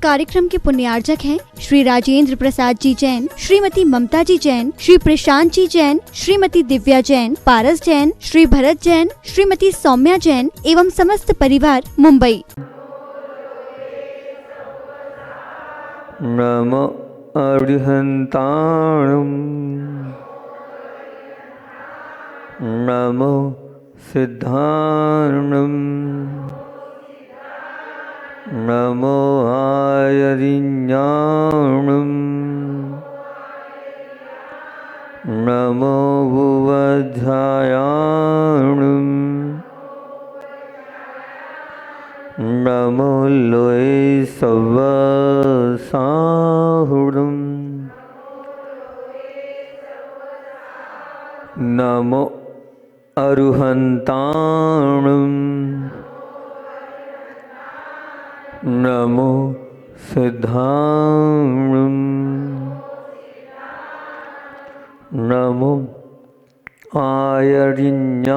कार्यक्रम के पुण्यार्जक हैं श्री राजेंद्र प्रसाद जी जैन, श्रीमती ममता जी जैन, श्री प्रशांत जी जैन, श्रीमती दिव्या जैन, पारस जैन, श्री भरत जैन, श्रीमती सौम्या जैन एवं समस्त परिवार मुंबई। नमो अरिहन्ताणं नमो सिद्धारणं नमो आयरिज्ञानं नमो भुवध्यायाणं नमो लोये सवसाहुरं नमो अरुहन्ताणं नमो सिद्धारणं नमो आयरिज्ञानं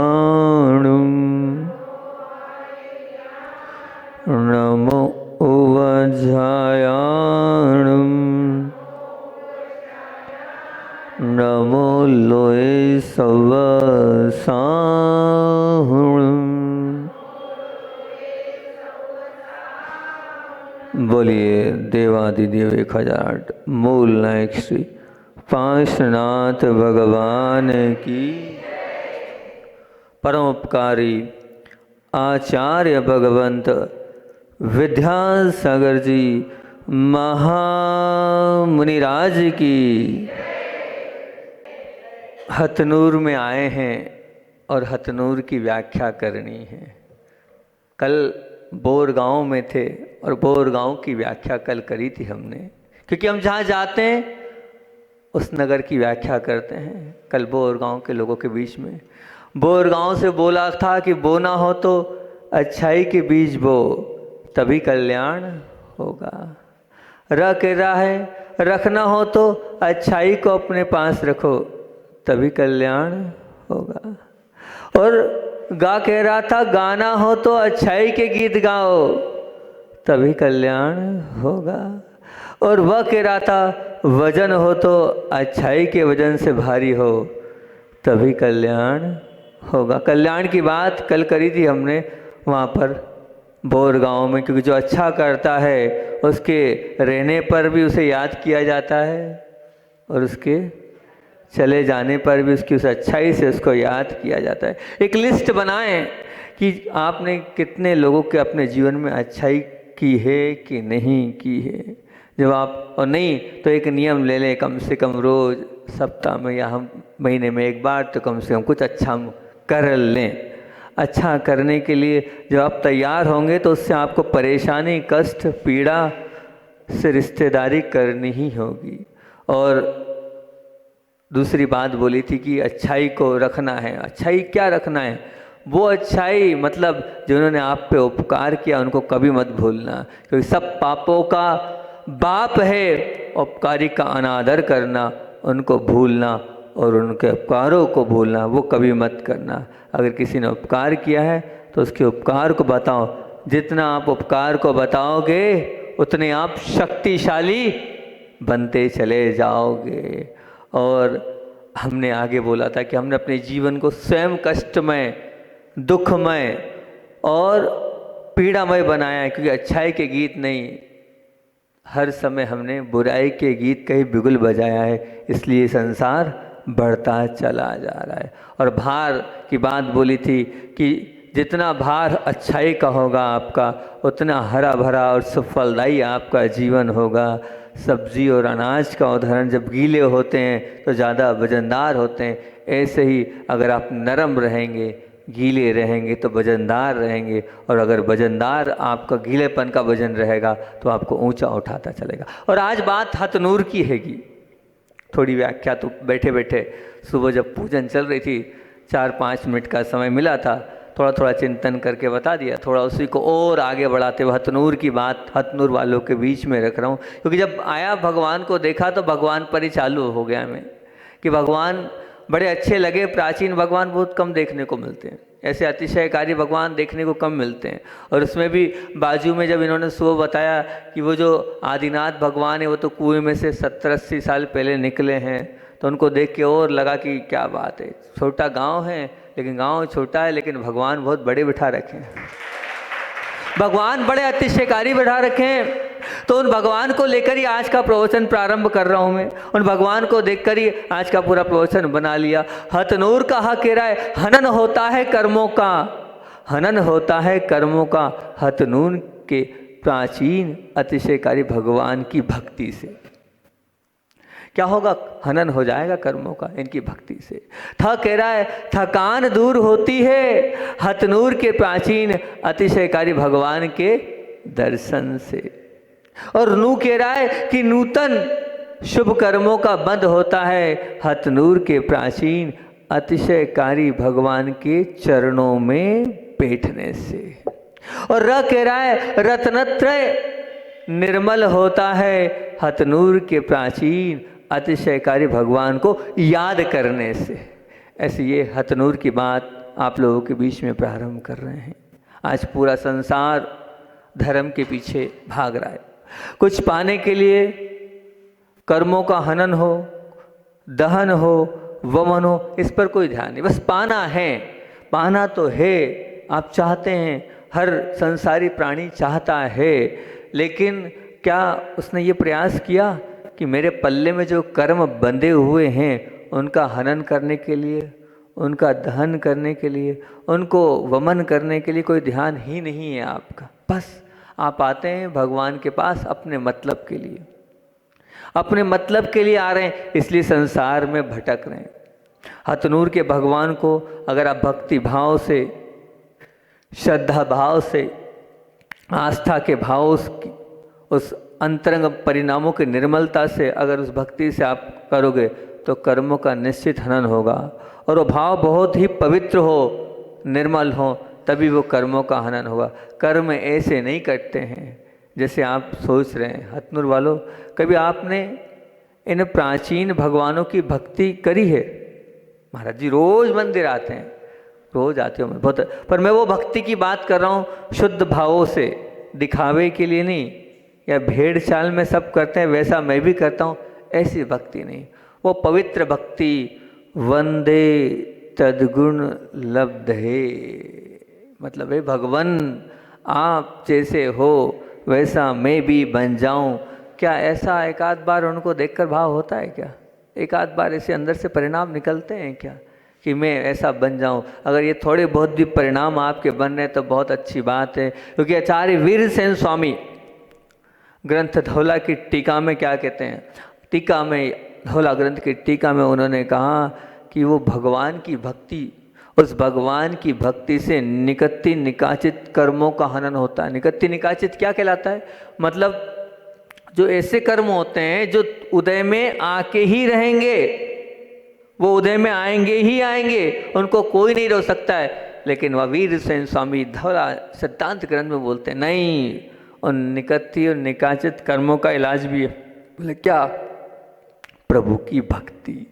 नमो उवध्यायाणं नमो लोये सवसाहुरं। बोलिए देवादिदेव 1008 मूल नायक श्री पांचनाथ भगवान की। परोपकारी आचार्य भगवंत विद्यासागर जी महामुनिराज की। हथनूर में आए हैं और हथनूर की व्याख्या करनी है। कल बोरगांव में थे और बोरगांव की व्याख्या कल करी थी हमने, क्योंकि हम जहाँ जाते हैं उस नगर की व्याख्या करते हैं। कल बोरगांव के लोगों के बीच में बोरगांव से बोला था कि बोना हो तो अच्छाई के बीज बो, तभी कल्याण होगा। रखना हो तो अच्छाई को अपने पास रखो, तभी कल्याण होगा। और कह रहा था गाना हो तो अच्छाई के गीत गाओ, तभी कल्याण होगा। और वह कह रहा था वजन हो तो अच्छाई के वजन से भारी हो, तभी कल्याण होगा। कल्याण की बात कल करी थी हमने वहाँ पर बोरगांव में, क्योंकि जो अच्छा करता है उसके रहने पर भी उसे याद किया जाता है और उसके चले जाने पर भी उसकी उस अच्छाई से उसको याद किया जाता है। एक लिस्ट बनाएं कि आपने कितने लोगों के अपने जीवन में अच्छाई की है कि नहीं की है। जब आप और नहीं तो एक नियम ले लें, कम से कम रोज़, सप्ताह में या हम महीने में एक बार तो कम से कम कुछ अच्छा कर लें। अच्छा करने के लिए जब आप तैयार होंगे तो उससे आपको परेशानी, कष्ट, पीड़ा से रिश्तेदारी करनी ही होगी। और दूसरी बात बोली थी कि अच्छाई को रखना है। अच्छाई क्या रखना है? वो अच्छाई मतलब जिन्होंने आप पे उपकार किया उनको कभी मत भूलना, क्योंकि सब पापों का बाप है उपकारी का अनादर करना, उनको भूलना और उनके उपकारों को भूलना वो कभी मत करना। अगर किसी ने उपकार किया है तो उसके उपकार को बताओ। जितना आप उपकार को बताओगे उतने आप शक्तिशाली बनते चले जाओगे। और हमने आगे बोला था कि हमने अपने जीवन को स्वयं कष्टमय, दुखमय और पीड़ामय बनाया है, क्योंकि अच्छाई के गीत नहीं, हर समय हमने बुराई के गीत का ही बिगुल बजाया है, इसलिए संसार बढ़ता चला जा रहा है। और भार की बात बोली थी कि जितना भार अच्छाई का होगा आपका, उतना हरा भरा और सुफलदायी आपका जीवन होगा। सब्जी और अनाज का उदाहरण, जब गीले होते हैं तो ज़्यादा वजनदार होते हैं, ऐसे ही अगर आप नरम रहेंगे, गीले रहेंगे तो वजनदार रहेंगे। और अगर वजनदार आपका गीलेपन का वजन रहेगा तो आपको ऊंचा उठाता चलेगा। और आज बात हथनूर की हैगी। थोड़ी व्याख्या तो बैठे बैठे सुबह जब पूजन चल रही थी 4-5 मिनट का समय मिला था, थोड़ा थोड़ा चिंतन करके बता दिया। थोड़ा उसी को और आगे बढ़ाते हुए हथनूर की बात हथनूर वालों के बीच में रख रहा हूँ, क्योंकि जब आया भगवान को देखा तो भगवान पर ही चालू हो गया मैं कि भगवान बड़े अच्छे लगे। प्राचीन भगवान बहुत कम देखने को मिलते हैं, ऐसे अतिशयकारी भगवान देखने को कम मिलते हैं। और उसमें भी बाजू में जब इन्होंने सुबह बताया कि वो जो आदिनाथ भगवान है वो तो कुएं में से 70-80 साल पहले निकले हैं, तो उनको देख के और लगा कि क्या बात है, छोटा गांव है लेकिन गांव छोटा है लेकिन भगवान बहुत बड़े बिठा रखे हैं, भगवान बड़े अतिशयकारी बिठा रखे हैं। तो उन भगवान को लेकर ही आज का प्रवचन प्रारंभ कर रहा हूं मैं, उन भगवान को देखकर ही आज का पूरा प्रवचन बना लिया। हथनूर का हकेरा है, हनन होता है कर्मों का, हनन होता है कर्मों का, हथनूर के प्राचीन अतिशयकारी भगवान की भक्ति से। क्या होगा? हनन हो जाएगा कर्मों का इनकी भक्ति से। था कह रहा है थकान दूर होती है हथनूर के प्राचीन अतिशयकारी भगवान के दर्शन से। और नू कह रहा है कि नूतन शुभ कर्मों का बंध होता है हथनूर के प्राचीन अतिशयकारी भगवान के चरणों में बैठने से। और र कह रहा है रत्नत्रय निर्मल होता है हथनूर के प्राचीन अतिशयकारी भगवान को याद करने से। ऐसे ये हथनूर की बात आप लोगों के बीच में प्रारंभ कर रहे हैं। आज पूरा संसार धर्म के पीछे भाग रहा है, कुछ पाने के लिए कर्मों का हनन हो, दहन हो, वमन हो, इस पर कोई ध्यान नहीं, बस पाना है, पाना तो है। आप चाहते हैं, हर संसारी प्राणी चाहता है, लेकिन क्या उसने ये प्रयास किया कि मेरे पल्ले में जो कर्म बंधे हुए हैं उनका हनन करने के लिए, उनका दहन करने के लिए, उनको वमन करने के लिए कोई ध्यान ही नहीं है आपका। बस आप आते हैं भगवान के पास अपने मतलब के लिए, अपने मतलब के लिए आ रहे हैं, इसलिए संसार में भटक रहे हैं। हथनूर के भगवान को अगर आप भक्ति भाव से, श्रद्धा भाव से, आस्था के भाव उस अंतरंग परिणामों की निर्मलता से अगर उस भक्ति से आप करोगे तो कर्मों का निश्चित हनन होगा। और वो भाव बहुत ही पवित्र हो, निर्मल हो, तभी वो कर्मों का हनन होगा। कर्म ऐसे नहीं करते हैं जैसे आप सोच रहे हैं। हथनूर वालों, कभी आपने इन प्राचीन भगवानों की भक्ति करी है? महाराज जी रोज मंदिर आते हैं, रोज आते हो बहुत, पर मैं वो भक्ति की बात कर रहा हूँ शुद्ध भावों से, दिखावे के लिए नहीं, या भेड़ चाल में सब करते हैं वैसा मैं भी करता हूँ, ऐसी भक्ति नहीं। वो पवित्र भक्ति, वंदे तद्गुण लब्धे, मतलब है भगवान आप जैसे हो वैसा मैं भी बन जाऊं। क्या ऐसा एक आध बार उनको देखकर भाव होता है क्या? एक आध बार ऐसे अंदर से परिणाम निकलते हैं क्या कि मैं ऐसा बन जाऊं? अगर ये थोड़े बहुत भी परिणाम आपके बन रहे तो बहुत अच्छी बात है। क्योंकि आचार्य वीरसेन स्वामी ग्रंथ धौला की टीका में क्या कहते हैं? टीका में, धौला ग्रंथ की टीका में उन्होंने कहा कि वो भगवान की भक्ति, उस भगवान की भक्ति से निकत्ति निकाचित कर्मों का हनन होता है। निकत्ति निकाचित क्या कहलाता है? मतलब जो ऐसे कर्म होते हैं जो उदय में आके ही रहेंगे, वो उदय में आएंगे ही आएंगे, उनको कोई नहीं रोक सकता है। लेकिन वह वीरसेन स्वामी धौला सिद्धांत ग्रंथ में बोलते हैं नहीं, उन निकत्ति और निकाचित कर्मों का इलाज भी है। बोले क्या? प्रभु की भक्ति,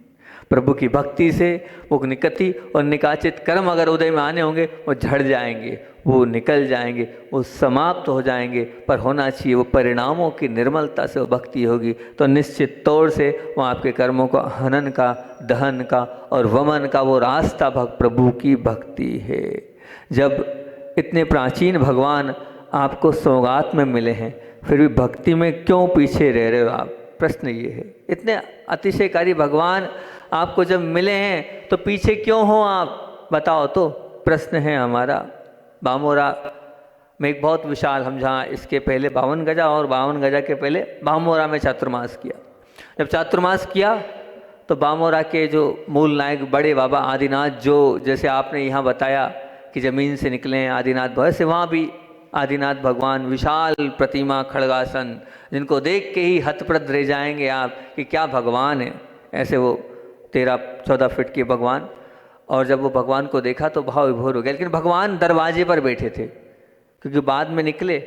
प्रभु की भक्ति से वो निकति और निकाचित कर्म अगर उदय में आने होंगे वो झड़ जाएंगे, वो निकल जाएंगे, वो समाप्त हो जाएंगे। पर होना चाहिए वो परिणामों की निर्मलता से वो भक्ति होगी तो निश्चित तौर से वो आपके कर्मों को हनन का, दहन का और वमन का वो रास्ता प्रभु की भक्ति है। जब इतने प्राचीन भगवान आपको सौगात में मिले हैं फिर भी भक्ति में क्यों पीछे रह रहे हो आप? प्रश्न ये है। इतने अतिशयकारी भगवान आपको जब मिले हैं तो पीछे क्यों हो आप? बताओ तो, प्रश्न है हमारा। बामोरा में एक बहुत विशाल, हम जहाँ इसके पहले 52 गजा और 52 गजा के पहले बामोरा में चातुर्मास किया। जब चातुर्मास किया तो बामोरा के जो मूल नायक बड़े बाबा आदिनाथ, जो जैसे आपने यहाँ बताया कि ज़मीन से निकले हैं आदिनाथ भवन से, वहाँ भी आदिनाथ भगवान विशाल प्रतिमा खड़गासन, जिनको देख के ही हतप्रद रह जाएंगे आप कि क्या भगवान है। ऐसे वो 13-14 फीट के भगवान। और जब वो भगवान को देखा तो भाव विभोर हो गया। लेकिन भगवान दरवाजे पर बैठे थे, क्योंकि बाद में निकले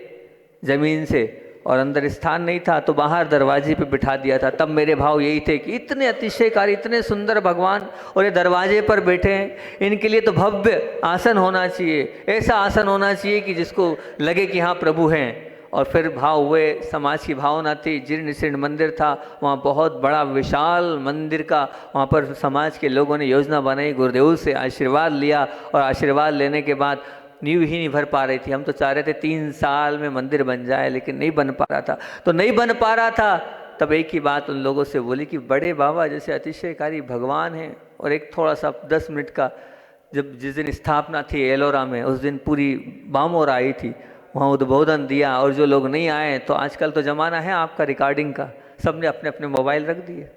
ज़मीन से और अंदर स्थान नहीं था तो बाहर दरवाजे पे बिठा दिया था। तब मेरे भाव यही थे कि इतने अतिशयकारी, इतने सुंदर भगवान और ये दरवाजे पर बैठे हैं, इनके लिए तो भव्य आसन होना चाहिए, ऐसा आसन होना चाहिए कि जिसको लगे कि हाँ प्रभु हैं। और फिर भाव हुए, समाज की भावना थी, जीर्ण शीर्ण मंदिर था, वहाँ बहुत बड़ा विशाल मंदिर का वहाँ पर समाज के लोगों ने योजना बनाई, गुरुदेव से आशीर्वाद लिया और आशीर्वाद लेने के बाद नींव ही नहीं भर पा रही थी। हम तो चाह रहे थे 3 साल में मंदिर बन जाए, लेकिन नहीं बन पा रहा था। तो नहीं बन पा रहा था, तब एक ही बात उन लोगों से बोली कि बड़े बाबा जैसे अतिशयकारी भगवान हैं, और एक थोड़ा सा 10 मिनट का, जब जिस दिन स्थापना थी एलोरा में, उस दिन पूरी बामोर आई थी, वहाँ उद्बोधन दिया। और जो लोग नहीं आए, तो आजकल तो ज़माना है आपका रिकॉर्डिंग का, सब ने अपने अपने मोबाइल रख दिए।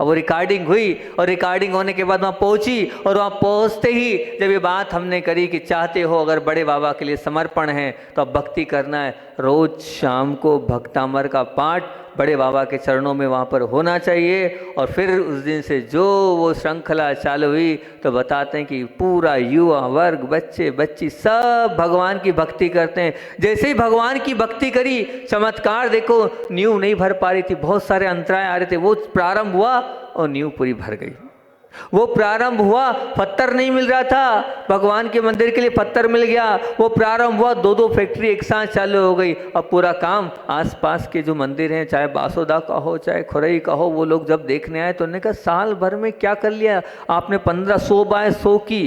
अब वो रिकॉर्डिंग हुई, और रिकॉर्डिंग होने के बाद वहाँ पहुँची, और वहाँ पहुँचते ही जब ये बात हमने करी कि चाहते हो अगर बड़े बाबा के लिए समर्पण है तो अब भक्ति करना है, रोज़ शाम को भक्तामर का पाठ बड़े बाबा के चरणों में वहाँ पर होना चाहिए। और फिर उस दिन से जो वो श्रृंखला चालू हुई, तो बताते हैं कि पूरा युवा वर्ग, बच्चे बच्ची सब भगवान की भक्ति करते हैं। जैसे ही भगवान की भक्ति करी, चमत्कार देखो, नींव नहीं भर पा रही थी, बहुत सारे अंतराय आ रहे थे, वो प्रारंभ हुआ और नींव पूरी भर गई। वो प्रारंभ हुआ, पत्थर नहीं मिल रहा था, भगवान के मंदिर के लिए पत्थर मिल गया। वो प्रारंभ हुआ, 2-2 फैक्ट्री एक साथ चालू हो गई। अब पूरा काम, आसपास के जो मंदिर हैं, चाहे बासोदा का हो चाहे खुरई का हो, वो लोग जब देखने आए तो उन्होंने कहा साल भर में क्या कर लिया आपने, 1500 बाय 100 की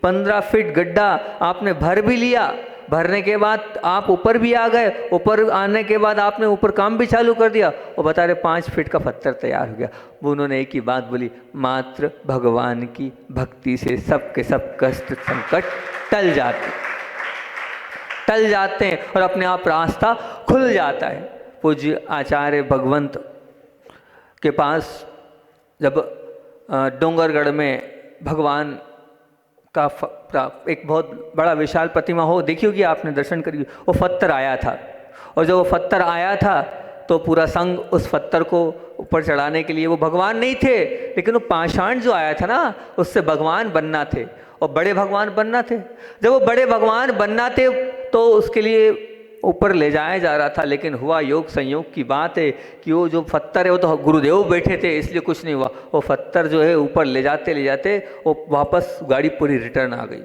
15 फीट गड्ढा आपने भर भी लिया। भरने के बाद आप ऊपर भी आ गए, ऊपर आने के बाद आपने ऊपर काम भी चालू कर दिया, वो बता रहे 5 फीट का पत्थर तैयार हो गया। वो उन्होंने एक ही बात बोली, मात्र भगवान की भक्ति से सब के सब कष्ट संकट टल जाते हैं और अपने आप रास्ता खुल जाता है। पूज्य आचार्य भगवंत के पास जब डोंगरगढ़ में भगवान का एक बहुत बड़ा विशाल प्रतिमा हो, देखी होगी आपने, दर्शन करी, वो पत्थर आया था। और जब वो पत्थर आया था तो पूरा संघ उस पत्थर को ऊपर चढ़ाने के लिए, वो भगवान नहीं थे, लेकिन वो पाषाण जो आया था ना, उससे भगवान बनना थे और बड़े भगवान बनना थे। जब वो बड़े भगवान बनना थे तो उसके लिए ऊपर ले जाया जा रहा था, लेकिन हुआ योग संयोग की बात है कि वो जो पत्थर है, वो तो गुरुदेव बैठे थे इसलिए कुछ नहीं हुआ। वो पत्थर जो है ऊपर ले जाते वो वापस गाड़ी पूरी रिटर्न आ गई।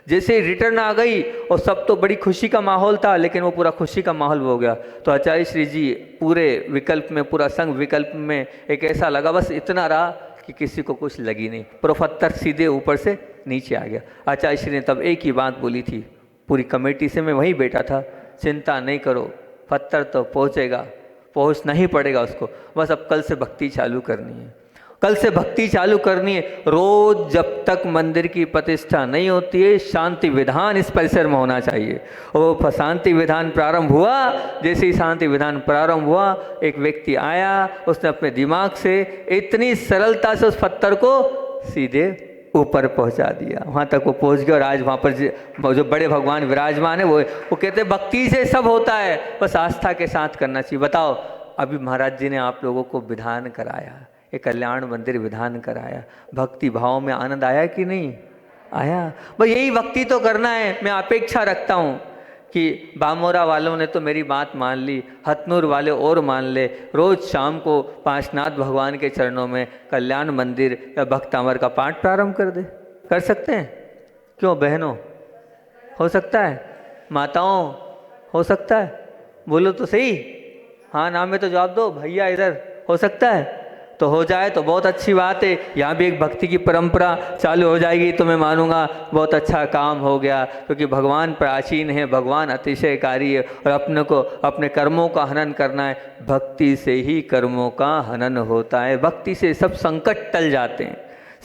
जैसे रिटर्न आ गई और सब तो बड़ी खुशी का माहौल था, लेकिन वो पूरा खुशी का माहौल हो गया। तो आचार्य श्री जी पूरे विकल्प में, पूरा संघ विकल्प में एक ऐसा लगा, बस इतना रहा कि किसी को कुछ लगी नहीं, पर पत्थर सीधे ऊपर से नीचे आ गया। आचार्य श्री ने तब एक ही बात बोली थी पूरी कमेटी से, मैं वहीं बैठा था, चिंता नहीं करो, पत्थर तो पहुंचना ही पड़ेगा उसको, बस अब कल से भक्ति चालू करनी है, कल से भक्ति चालू करनी है। रोज जब तक मंदिर की प्रतिष्ठा नहीं होती है, शांति विधान इस परिसर में होना चाहिए। और वो शांति विधान प्रारंभ हुआ, जैसे ही शांति विधान प्रारंभ हुआ, एक व्यक्ति आया, उसने अपने दिमाग से इतनी सरलता से उस पत्थर को सीधे ऊपर पहुंचा दिया, वहाँ तक वो पहुंच गया। और आज वहाँ पर जो बड़े भगवान विराजमान है, वो कहते हैं भक्ति से सब होता है, बस आस्था के साथ करना चाहिए। बताओ, अभी महाराज जी ने आप लोगों को विधान कराया, ये कल्याण मंदिर विधान कराया, भक्ति भाव में आनंद आया कि नहीं आया? भाई यही भक्ति तो करना है। मैं अपेक्षा रखता हूँ कि बामोरा वालों ने तो मेरी बात मान ली, हथनूर वाले और मान ले, रोज़ शाम को पांचनाथ भगवान के चरणों में कल्याण मंदिर या भक्तामर का पाठ प्रारंभ कर सकते हैं। क्यों बहनों, हो सकता है? माताओं, हो सकता है? बोलो तो सही, हाँ नाम में तो जवाब दो भैया, इधर हो सकता है? तो हो जाए तो बहुत अच्छी बात है। यहाँ भी एक भक्ति की परंपरा चालू हो जाएगी तो मैं मानूंगा बहुत अच्छा काम हो गया, क्योंकि भगवान प्राचीन है, भगवान अतिशयकारी है और अपने को अपने कर्मों का हनन करना है। भक्ति से ही कर्मों का हनन होता है, भक्ति से सब संकट टल जाते हैं,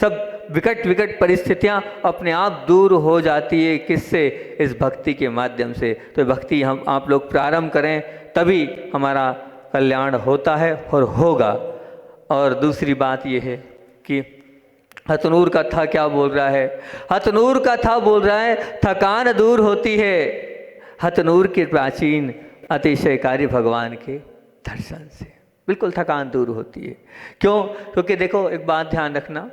सब विकट परिस्थितियाँ अपने आप दूर हो जाती है। किससे? इस भक्ति के माध्यम से। तो भक्ति हम आप लोग प्रारंभ करें, तभी हमारा कल्याण होता है और होगा। और दूसरी बात यह है कि हथनूर का था क्या बोल रहा है? हथनूर का था बोल रहा है थकान दूर होती है हथनूर के प्राचीन अतिशयकारी भगवान के दर्शन से। बिल्कुल थकान दूर होती है। क्यों? क्योंकि देखो एक बात ध्यान रखना,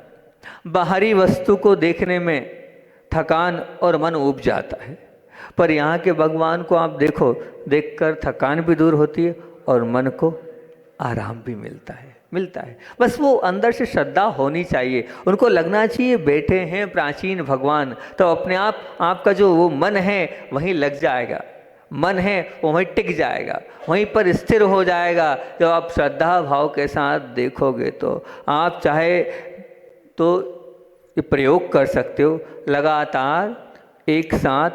बाहरी वस्तु को देखने में थकान और मन ऊब जाता है, पर यहाँ के भगवान को आप देखो, देखकर थकान भी दूर होती है और मन को आराम भी मिलता है। बस वो अंदर से श्रद्धा होनी चाहिए, उनको लगना चाहिए बैठे हैं प्राचीन भगवान, तो अपने आप आपका जो वो मन है वहीं लग जाएगा, मन है वो वहीं टिक जाएगा, वहीं पर स्थिर हो जाएगा। जब आप श्रद्धा भाव के साथ देखोगे तो आप चाहे तो ये प्रयोग कर सकते हो, लगातार एक साथ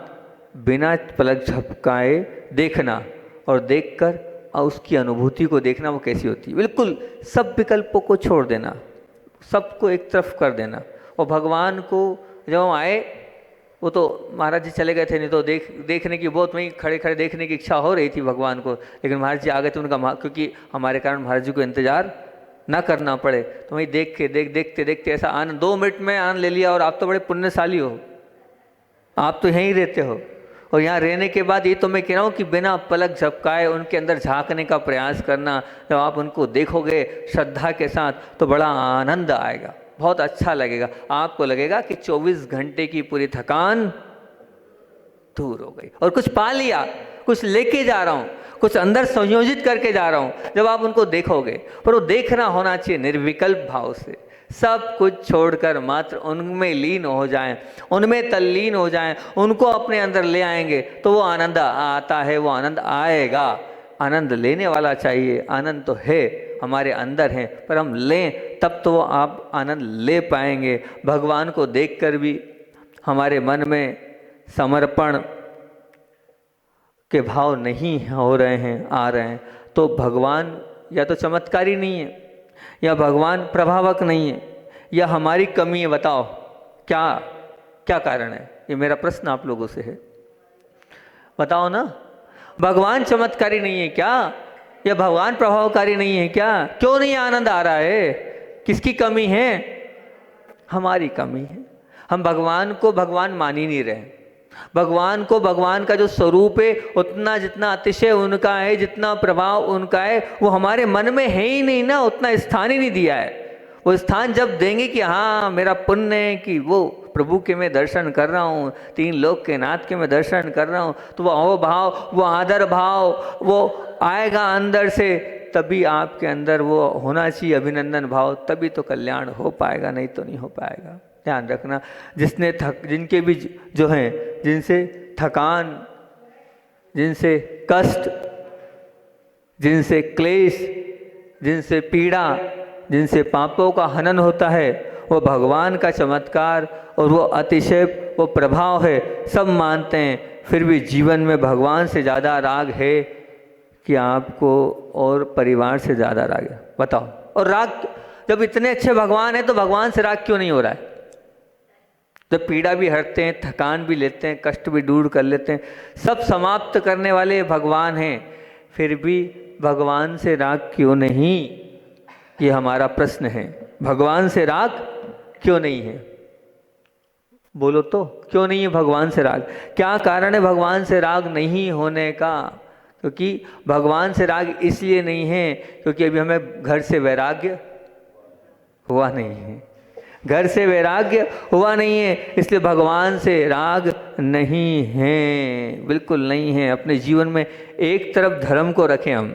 बिना पलक झपकाए देखना और देखकर और उसकी अनुभूति को देखना वो कैसी होती है। बिल्कुल सब विकल्पों को छोड़ देना, सबको एक तरफ कर देना। और भगवान को जब हम आए, वो तो महाराज जी चले गए थे, नहीं तो देखने की बहुत वहीं खड़े खड़े देखने की इच्छा हो रही थी भगवान को, लेकिन महाराज जी आ गए थे उनका, क्योंकि हमारे कारण महाराज जी को इंतजार ना करना पड़े, तो वहीं देखते देखते ऐसा आनंद 2 मिनट में आनंद ले लिया। और आप तो बड़े पुण्यशाली हो, आप तो यहीं रहते हो, और यहाँ रहने के बाद ये तो मैं कह रहा हूँ कि बिना पलक झपकाए उनके अंदर झांकने का प्रयास करना। जब आप उनको देखोगे श्रद्धा के साथ तो बड़ा आनंद आएगा, बहुत अच्छा लगेगा। आपको लगेगा कि 24 घंटे की पूरी थकान दूर हो गई और कुछ पा लिया, कुछ लेके जा रहा हूँ, कुछ अंदर संयोजित करके जा रहा हूँ। जब आप उनको देखोगे, पर वो देखना होना चाहिए निर्विकल्प भाव से, सब कुछ छोड़कर मात्र उनमें लीन हो जाएं, उनमें तल्लीन हो जाएं, उनको अपने अंदर ले आएंगे तो वो आनंद आता है, वो आनंद आएगा। आनंद लेने वाला चाहिए, आनंद तो है हमारे अंदर है, पर हम लें तब तो आप आनंद ले पाएंगे। भगवान को देखकर भी हमारे मन में समर्पण के भाव नहीं हो रहे हैं, आ रहे हैं, तो भगवान या तो चमत्कारी नहीं है, या भगवान प्रभावक नहीं है, या हमारी कमी है। बताओ क्या क्या कारण है? ये मेरा प्रश्न आप लोगों से है, बताओ ना। भगवान चमत्कारी नहीं है क्या, या भगवान प्रभावकारी नहीं है क्या? क्यों नहीं आनंद आ रहा है? किसकी कमी है? हमारी कमी है। हम भगवान को भगवान मान ही नहीं रहे। भगवान को भगवान का जो स्वरूप है उतना जितना अतिशय उनका है, जितना प्रभाव उनका है, वो हमारे मन में है ही नहीं ना, उतना स्थान ही नहीं दिया है। वो स्थान जब देंगे कि हाँ मेरा पुण्य है कि वो प्रभु के मैं दर्शन कर रहा हूँ, 3 लोक के नाथ के मैं दर्शन कर रहा हूँ, तो वो अहोभाव, वो आदर भाव वो आएगा अंदर से, तभी आपके अंदर वो होना चाहिए अभिनंदन भाव, तभी तो कल्याण हो पाएगा, नहीं तो नहीं हो पाएगा। ध्यान रखना, जिनके भी जो हैं, जिनसे थकान, जिनसे कष्ट, जिनसे क्लेश, जिनसे पीड़ा, जिनसे पापों का हनन होता है, वो भगवान का चमत्कार और वो अतिशय वो प्रभाव है, सब मानते हैं, फिर भी जीवन में भगवान से ज़्यादा राग है कि आपको और परिवार से ज़्यादा राग है? बताओ। और राग जब इतने अच्छे भगवान है तो भगवान से राग क्यों नहीं हो रहा है? जब पीड़ा भी हटते हैं, थकान भी लेते हैं, कष्ट भी दूर कर लेते हैं, सब समाप्त करने वाले भगवान हैं, फिर भी भगवान से राग क्यों नहीं? ये हमारा प्रश्न है। भगवान से राग क्यों नहीं है? बोलो तो, क्यों नहीं है भगवान से राग? क्या कारण है भगवान से राग नहीं होने का? क्योंकि भगवान से राग इसलिए नहीं है क्योंकि अभी हमें घर से वैराग्य हुआ नहीं है, घर से वैराग्य हुआ नहीं है, इसलिए भगवान से राग नहीं है, बिल्कुल नहीं है। अपने जीवन में एक तरफ धर्म को रखें हम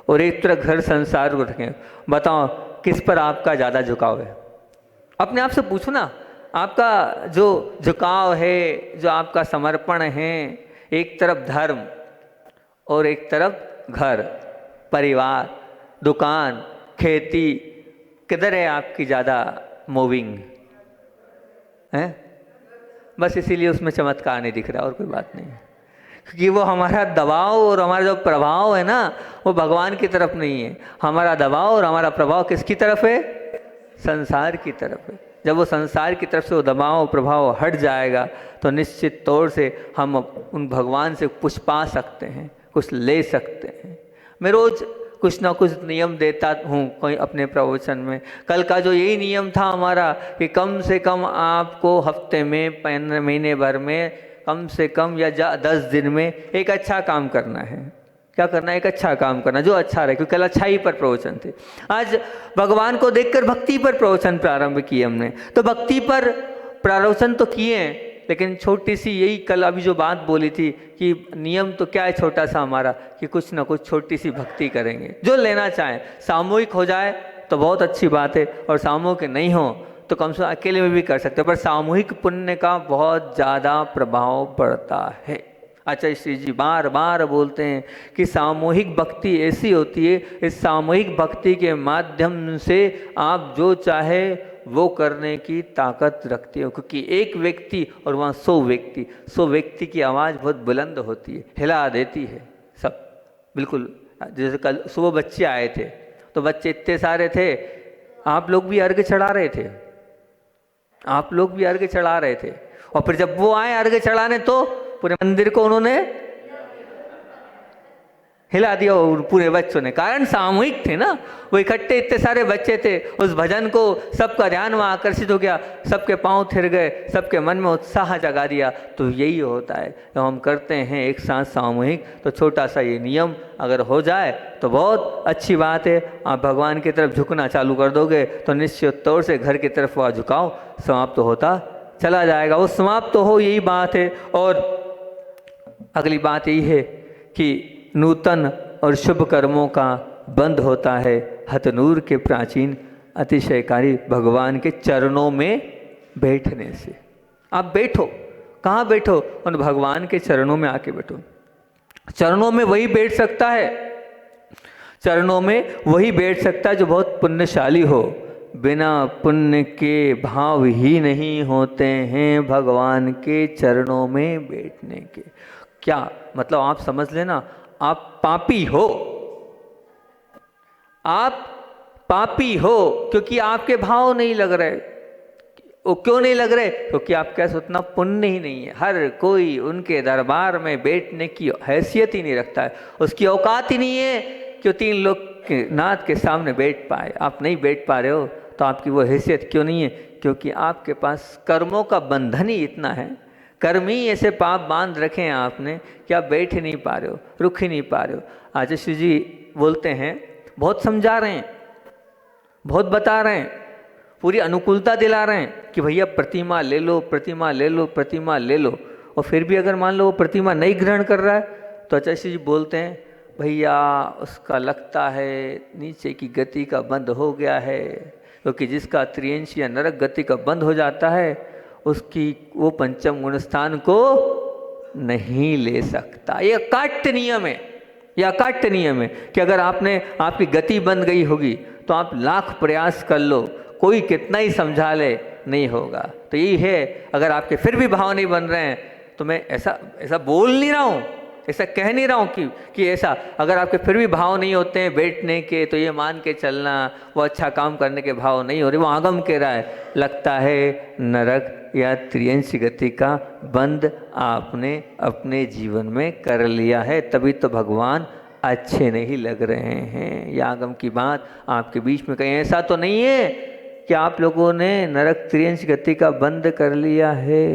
और एक तरफ घर संसार को रखें। बताओ किस पर आपका ज़्यादा झुकाव है? अपने आप से पूछो ना, आपका जो झुकाव है, जो आपका समर्पण है, एक तरफ धर्म और एक तरफ घर, परिवार, दुकान, खेती, किधर है आपकी ज़्यादा मूविंग है? बस इसीलिए उसमें चमत्कार नहीं दिख रहा, और कोई बात नहीं है। क्योंकि वो हमारा दबाव और हमारा जो प्रभाव है ना, वो भगवान की तरफ नहीं है। हमारा दबाव और हमारा प्रभाव किसकी तरफ है? संसार की तरफ है। जब वो संसार की तरफ से वो दबाव प्रभाव हट जाएगा तो निश्चित तौर से हम उन भगवान से कुछ पा सकते हैं, कुछ ले सकते हैं। मैं रोज़ कुछ ना कुछ नियम देता हूँ कोई अपने प्रवचन में। कल का जो यही नियम था हमारा कि कम से कम आपको हफ्ते में, महीने भर में, कम से कम या 10 दिन में एक अच्छा काम करना है। क्या करना है? एक अच्छा काम करना जो अच्छा रहे, क्योंकि कल अच्छाई पर प्रवचन थे। आज भगवान को देखकर भक्ति पर प्रवचन प्रारंभ किए हमने, तो भक्ति पर प्रवचन तो किए हैं, लेकिन छोटी सी यही कल अभी जो बात बोली थी कि नियम तो क्या है छोटा सा हमारा, कि कुछ ना कुछ छोटी सी भक्ति करेंगे, जो लेना चाहें। सामूहिक हो जाए तो बहुत अच्छी बात है, और सामूहिक नहीं हो तो कम से कम अकेले में भी कर सकते हो, पर सामूहिक पुण्य का बहुत ज़्यादा प्रभाव पड़ता है। आचार्य श्री जी बार बार बोलते हैं कि सामूहिक भक्ति ऐसी होती है, इस सामूहिक भक्ति के माध्यम से आप जो चाहे वो करने की ताकत रखते हो, क्योंकि एक व्यक्ति और वहाँ 100 व्यक्ति की आवाज़ बहुत बुलंद होती है, हिला देती है सब। बिल्कुल जैसे कल सुबह बच्चे आए थे, तो बच्चे इतने सारे थे, आप लोग भी अर्घ चढ़ा रहे थे, आप लोग भी अर्घ चढ़ा रहे थे, और फिर जब वो आए अर्घ चढ़ाने तो पूरे मंदिर को उन्होंने हिला दिया, और पूरे बच्चों ने, कारण सामूहिक थे ना, वो इकट्ठे इतने सारे बच्चे थे, उस भजन को सबका ध्यान वहाँ आकर्षित हो गया, सबके पांव थिर गए, सबके मन में उत्साह जगा दिया। तो यही होता है जब हम करते हैं एक साथ सामूहिक, तो छोटा सा ये नियम अगर हो जाए तो बहुत अच्छी बात है। आप भगवान की तरफ झुकना चालू कर दोगे तो निश्चित तौर से घर की तरफ वह झुकाव समाप्त होता चला जाएगा, वो समाप्त हो, यही बात है। और अगली बात यही है कि नूतन और शुभ कर्मों का बंद होता है हथनूर के प्राचीन अतिशयकारी भगवान के चरणों में बैठने से। आप बैठो, कहाँ बैठो? उन भगवान के चरणों में आके बैठो। चरणों में वही बैठ सकता है, चरणों में वही बैठ सकता है जो बहुत पुण्यशाली हो। बिना पुण्य के भाव ही नहीं होते हैं भगवान के चरणों में बैठने के। क्या मतलब? आप समझ लेना, आप पापी हो, आप पापी हो क्योंकि आपके भाव नहीं लग रहे। वो क्यों नहीं लग रहे? क्योंकि आपके पास उतना पुण्य ही नहीं है। हर कोई उनके दरबार में बैठने की हैसियत ही नहीं रखता है, उसकी औकात ही नहीं है कि 3 लोग के नाथ के सामने बैठ पाए। आप नहीं बैठ पा रहे हो तो आपकी वो हैसियत क्यों नहीं है? क्योंकि आपके पास कर्मों का बंधन ही इतना है, कर्म ही ऐसे पाप बांध रखे हैं आपने कि आप बैठ ही नहीं पा रहे हो, रुक ही नहीं पा रहे हो। आचार्य श्री जी बोलते हैं, बहुत समझा रहे हैं, बहुत बता रहे हैं, पूरी अनुकूलता दिला रहे हैं कि भैया प्रतिमा ले लो, प्रतिमा ले लो, प्रतिमा ले लो। और फिर भी अगर मान लो वो प्रतिमा नहीं ग्रहण कर रहा है तो आचार्य श्री जी बोलते हैं, भैया उसका लगता है नीचे की गति का बंद हो गया है, क्योंकि जिसका त्रियंश या नरक गति का बंद हो जाता है उसकी वो पंचम गुण स्थान को नहीं ले सकता। ये अकाट्य नियम है, यह अकाट्य नियम है कि अगर आपकी गति बन गई होगी तो आप लाख प्रयास कर लो, कोई कितना ही समझा ले, नहीं होगा। तो यही है, अगर आपके फिर भी भाव नहीं बन रहे हैं तो मैं ऐसा बोल नहीं रहा हूँ, ऐसा कह नहीं रहा हूँ कि ऐसा, अगर आपके फिर भी भाव नहीं होते हैं बैठने के तो ये मान के चलना वो अच्छा काम करने के भाव नहीं हो रहे। वो आगम कह रहा है, लगता है नरक या त्रियंश गति का बंद आपने अपने जीवन में कर लिया है, तभी तो भगवान अच्छे नहीं लग रहे हैं। यह आगम की बात आपके बीच में कहीं ऐसा तो नहीं है कि आप लोगों ने नरक त्रियंश गति का बंद कर लिया है,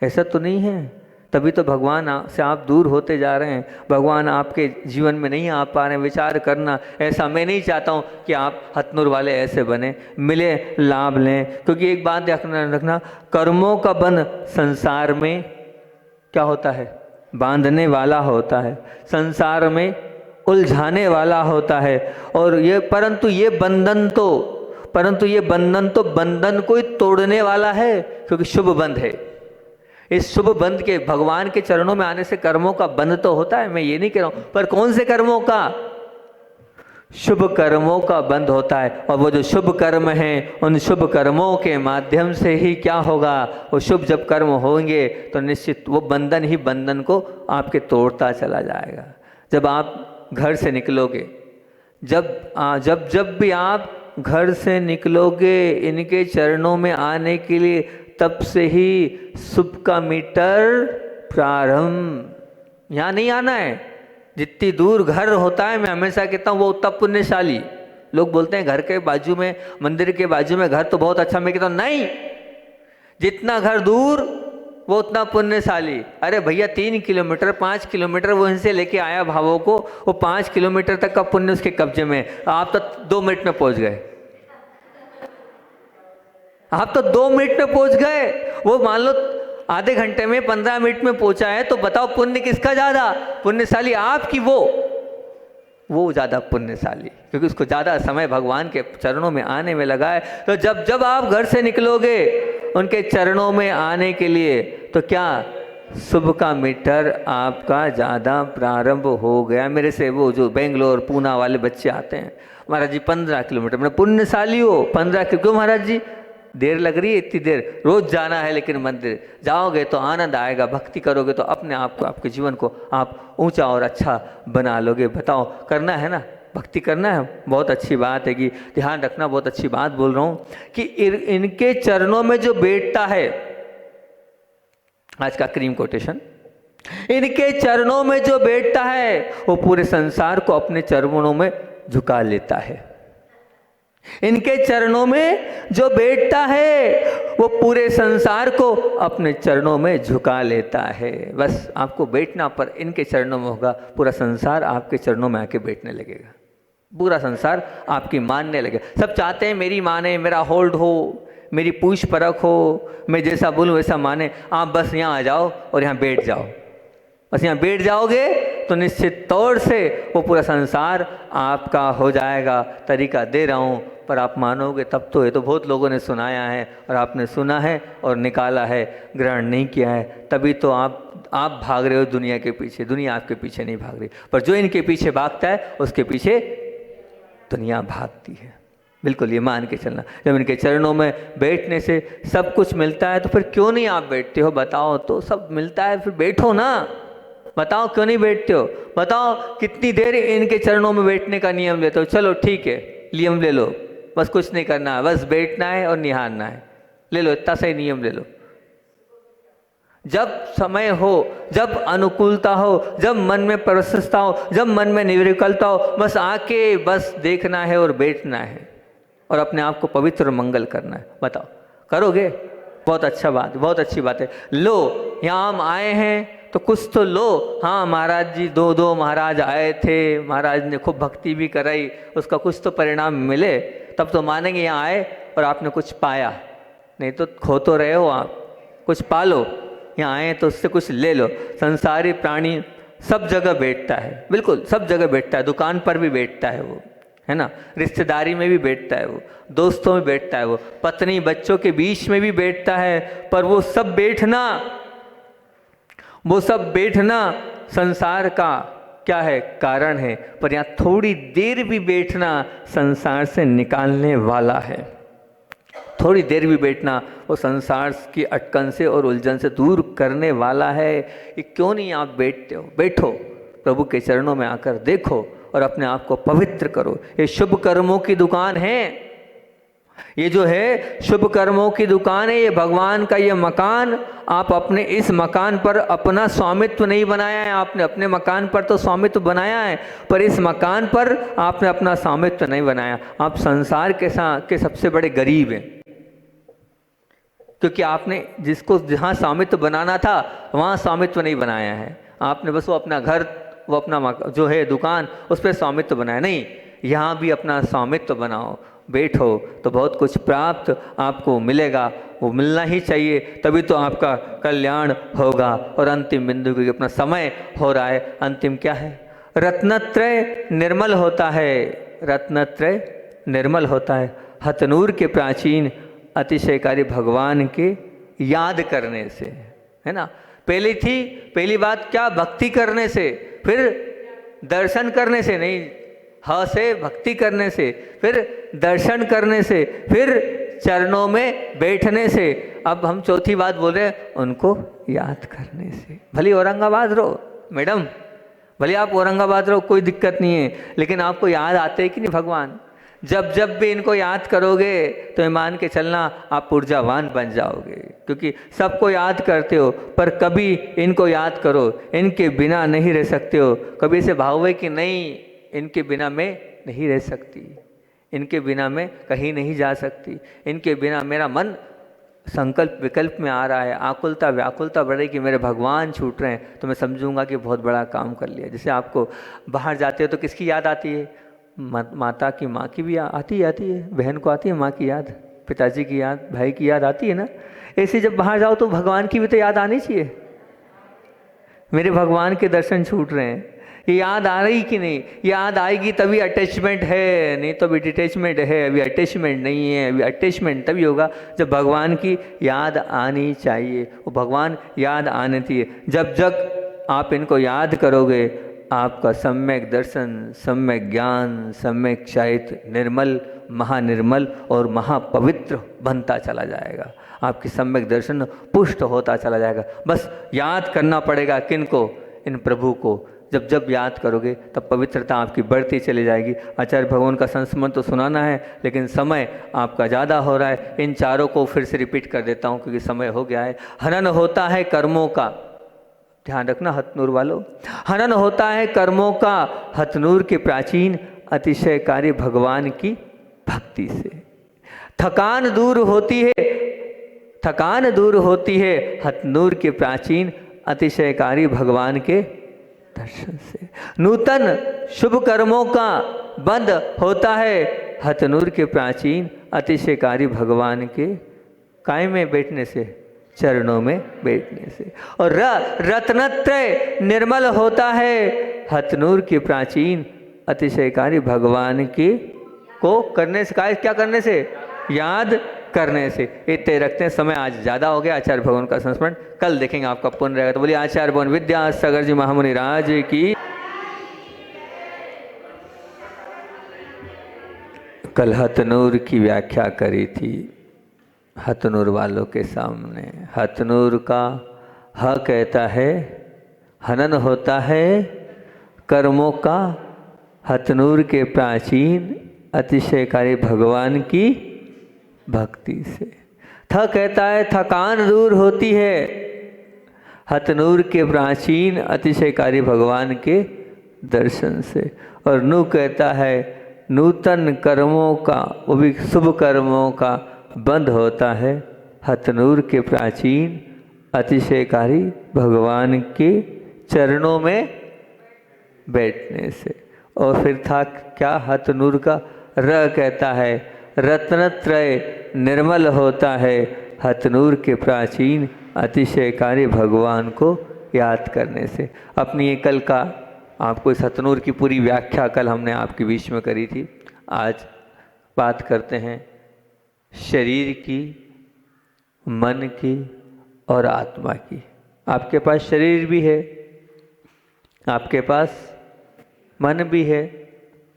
ऐसा तो नहीं है। तभी तो भगवान से आप दूर होते जा रहे हैं, भगवान आपके जीवन में नहीं आ पा रहे हैं। विचार करना, ऐसा मैं नहीं चाहता हूँ कि आप हथनूर वाले ऐसे बने, मिले लाभ लें। क्योंकि एक बात रखना, कर्मों का बंध संसार में क्या होता है? बांधने वाला होता है, संसार में उलझाने वाला होता है। और परंतु ये बंधन तो बंधन को ही तोड़ने वाला है, क्योंकि शुभ बंध है। इस शुभ बंध के भगवान के चरणों में आने से कर्मों का बंध तो होता है, मैं ये नहीं कह रहा हूं, पर कौन से कर्मों का? शुभ कर्मों का बंध होता है। और वो जो शुभ कर्म हैं, उन शुभ कर्मों के माध्यम से ही क्या होगा? वो शुभ जब कर्म होंगे तो निश्चित वो बंधन ही बंधन को आपके तोड़ता चला जाएगा। जब आप घर से निकलोगे, जब भी आप घर से निकलोगे इनके चरणों में आने के लिए, तब से ही शुभ का मीटर प्रारंभ। यहाँ नहीं आना है। जितनी दूर घर होता है, मैं हमेशा कहता हूँ वो उतना पुण्यशाली। लोग बोलते हैं घर के बाजू में, मंदिर के बाजू में घर तो बहुत अच्छा, मैं कहता हूँ नहीं, जितना घर दूर वो उतना पुण्यशाली। अरे भैया 3 किलोमीटर 5 किलोमीटर वो इनसे लेके आया भावों को, वो 5 किलोमीटर तक का पुण्य उसके कब्जे में। आप तो 2 मिनट में पहुंच गए, आप तो 2 मिनट में पहुंच गए। वो मान लो आधे घंटे में 15 मिनट में पहुंचा है, तो बताओ पुण्य किसका ज़्यादा पुण्यशाली, आपकी वो ज़्यादा पुण्यशाली, क्योंकि उसको ज़्यादा समय भगवान के चरणों में आने में लगा है। तो जब जब आप घर से निकलोगे उनके चरणों में आने के लिए, तो क्या शुभ का मीटर आपका ज़्यादा प्रारंभ हो गया। मेरे से वो जो बेंगलोर पूना वाले बच्चे आते हैं, महाराज जी 15 किलोमीटर, मैंने पुण्यशाली हो 15 किलोमीटर, क्यों महाराज जी देर लग रही है, इतनी देर, रोज जाना है, लेकिन मंदिर जाओगे तो आनंद आएगा, भक्ति करोगे तो अपने आप को, आपके जीवन को आप ऊंचा और अच्छा बना लोगे। बताओ, करना है ना, भक्ति करना है, बहुत अच्छी बात है कि ध्यान रखना, बहुत अच्छी बात बोल रहा हूँ कि इनके चरणों में जो बैठता है, आज का क्रीम कोटेशन, इनके चरणों में जो बैठता है वो पूरे संसार को अपने चरणों में झुका लेता है। इनके चरणों में जो बैठता है वो पूरे संसार को अपने चरणों में झुका लेता है। बस आपको बैठना पर इनके चरणों में होगा, पूरा संसार आपके चरणों में आके बैठने लगेगा, पूरा संसार आपकी मानने लगेगा। सब चाहते हैं मेरी माने, मेरा होल्ड हो, मेरी पूछ परख हो, मैं जैसा बोलूँ वैसा माने। आप बस यहाँ आ जाओ और यहाँ बैठ जाओ, बस यहाँ बैठ जाओगे तो निश्चित तौर से वो पूरा संसार आपका हो जाएगा। तरीका दे रहा हूँ पर आप मानोगे तब तो। ये तो बहुत लोगों ने सुनाया है और आपने सुना है और निकाला है, ग्रहण नहीं किया है, तभी तो आप भाग रहे हो दुनिया के पीछे। दुनिया आपके पीछे नहीं भाग रही, पर जो इनके पीछे भागता है उसके पीछे दुनिया भागती है। बिल्कुल ये मान के चलना। जब इनके चरणों में बैठने से सब कुछ मिलता है तो फिर क्यों नहीं आप बैठते हो? बताओ तो, सब मिलता है फिर बैठो ना। बताओ क्यों नहीं बैठते हो? बताओ कितनी देर इनके चरणों में बैठने का नियम लेते हो? चलो ठीक है, नियम ले लो, बस कुछ नहीं करना है, बस बैठना है और निहारना है। ले लो, इतना सही नियम ले लो। जब समय हो, जब अनुकूलता हो, जब मन में प्रशंसता हो, जब मन में निर्विकल्पता हो, बस आके बस देखना है और बैठना है और अपने आप को पवित्र और मंगल करना है। बताओ करोगे? बहुत अच्छा बात, बहुत अच्छी बात है। लो, यहाँ हम आए हैं तो कुछ तो लो। हाँ महाराज जी, दो महाराज आए थे, महाराज ने खूब भक्ति भी कराई, उसका कुछ तो परिणाम मिले, तब तो मानेंगे यहाँ आए और आपने कुछ पाया। नहीं तो खो तो रहे हो आप, कुछ पालो। यहाँ आए तो उससे कुछ ले लो। संसारी प्राणी सब जगह बैठता है, बिल्कुल सब जगह बैठता है, दुकान पर भी बैठता है वो, है ना, रिश्तेदारी में भी बैठता है वो, दोस्तों में बैठता है वो, पत्नी बच्चों के बीच में भी बैठता है। पर वो सब बैठना संसार का क्या है? कारण है। पर यहाँ थोड़ी देर भी बैठना संसार से निकालने वाला है। थोड़ी देर भी बैठना वो संसार की अटकन से और उलझन से दूर करने वाला है। ये क्यों नहीं आप बैठते हो? बैठो, प्रभु के चरणों में आकर देखो और अपने आप को पवित्र करो। ये शुभ कर्मों की दुकान है, ये जो है शुभ कर्मों की दुकान है, ये भगवान का ये मकान। आप अपने इस मकान पर अपना स्वामित्व नहीं बनाया है। आपने अपने मकान पर तो स्वामित्व बनाया है, पर इस मकान पर आपने अपना स्वामित्व नहीं बनाया। आप संसार के सबसे बड़े गरीब हैं, क्योंकि आपने जिसको जहाँ स्वामित्व बनाना था वहाँ स्वामित्व नहीं बनाया है। आपने बस वो अपना घर, वो अपना जो है दुकान, उस पर स्वामित्व बनाया। नहीं, यहाँ भी अपना स्वामित्व बनाओ, बैठो तो बहुत कुछ प्राप्त आपको मिलेगा। वो मिलना ही चाहिए, तभी तो आपका कल्याण होगा। और अंतिम बिंदु, क्योंकि अपना समय हो रहा है, अंतिम क्या है? रत्नत्रय निर्मल होता है, रत्नत्रय निर्मल होता है। हथनूर के प्राचीन अतिशयकारी भगवान के याद करने से, है ना। पहली बात क्या? भक्ति करने से, फिर दर्शन करने से, नहीं, ह से भक्ति करने से, फिर दर्शन करने से, फिर चरणों में बैठने से। अब हम चौथी बात बोल रहे हैं, उनको याद करने से। भले औरंगाबाद रहो मैडम, भले आप औरंगाबाद रहो, कोई दिक्कत नहीं है, लेकिन आपको याद आते हैं कि नहीं भगवान? जब जब भी इनको याद करोगे तो मान के चलना आप ऊर्जावान बन जाओगे, क्योंकि सबको याद करते हो पर कभी इनको याद करो, इनके बिना नहीं रह सकते हो। कभी इसे भावे कि नहीं, इनके बिना मैं नहीं रह सकती, इनके बिना मैं कहीं नहीं जा सकती, इनके बिना मेरा मन संकल्प विकल्प में आ रहा है, आकुलता व्याकुलता बढ़ रही कि मेरे भगवान छूट रहे हैं, तो मैं समझूंगा कि बहुत बड़ा काम कर लिया। जैसे आपको बाहर जाते हो तो किसकी याद आती है? माता की, माँ की भी आती है, बहन को आती है माँ की याद, पिताजी की याद, भाई की याद आती है ना, ऐसे जब बाहर जाओ तो भगवान की भी तो याद आनी चाहिए। मेरे भगवान के दर्शन छूट रहे हैं, ये याद आ रही कि नहीं? याद आएगी तभी अटैचमेंट है, नहीं तो अभी डिटैचमेंट है, अभी अटैचमेंट नहीं है। अभी अटैचमेंट तभी होगा जब भगवान की याद आनी चाहिए। वो भगवान याद आनी चाहिए। जब जब आप इनको याद करोगे, आपका सम्यक दर्शन, सम्यक ज्ञान, सम्यक चैत निर्मल, महानिर्मल और महापवित्र बनता चला जाएगा। आपकी सम्यक दर्शन पुष्ट होता चला जाएगा। बस याद करना पड़ेगा किनको? इन प्रभु को। जब जब याद करोगे तब पवित्रता आपकी बढ़ती चली जाएगी। आचार्य भगवान का संस्मरण तो सुनाना है, लेकिन समय आपका ज़्यादा हो रहा है। इन चारों को फिर से रिपीट कर देता हूँ क्योंकि समय हो गया है। हनन होता है कर्मों का, ध्यान रखना हथनूर वालों, हनन होता है कर्मों का हथनूर के प्राचीन अतिशयकारी भगवान की भक्ति से। थकान दूर होती है, थकान दूर होती है हथनूर के प्राचीन अतिशयकारी भगवान के दर्शन से। नूतन शुभ कर्मों का बंध होता है हथनूर के प्राचीन अतिशयकारी भगवान के काय में बैठने से, चरणों में बैठने से। और रत्नत्रय निर्मल होता है हथनूर के प्राचीन अतिशयकारी भगवान के को करने से, क्या करने से? याद करने से। इतने रखते हैं, समय आज ज़्यादा हो गया। आचार्य भगवान का संस्मरण कल देखेंगे, आपका पुण्य रहेगा। तो बोलिए आचार्य भगवान विद्यासागर जी महामुनि राज की। कल हथनूर की व्याख्या करी थी हथनूर वालों के सामने। हथनूर का ह कहता है हनन होता है कर्मों का हथनूर के प्राचीन अतिशयकारी भगवान की भक्ति से। थ कहता है थकान दूर होती है हथनूर के प्राचीन अतिशयकारी भगवान के दर्शन से। और नु कहता है नूतन कर्मों का, वो भी शुभ कर्मों का बंध होता है हथनूर के प्राचीन अतिशयकारी भगवान के चरणों में बैठने से। और फिर था क्या? हथनूर का र कहता है रत्नत्रय निर्मल होता है हथनूर के प्राचीन अतिशयकारी भगवान को याद करने से। अपनी ये कल का आपको इस हथनूर की पूरी व्याख्या कल हमने आपके बीच में करी थी। आज बात करते हैं शरीर की, मन की और आत्मा की। आपके पास शरीर भी है, आपके पास मन भी है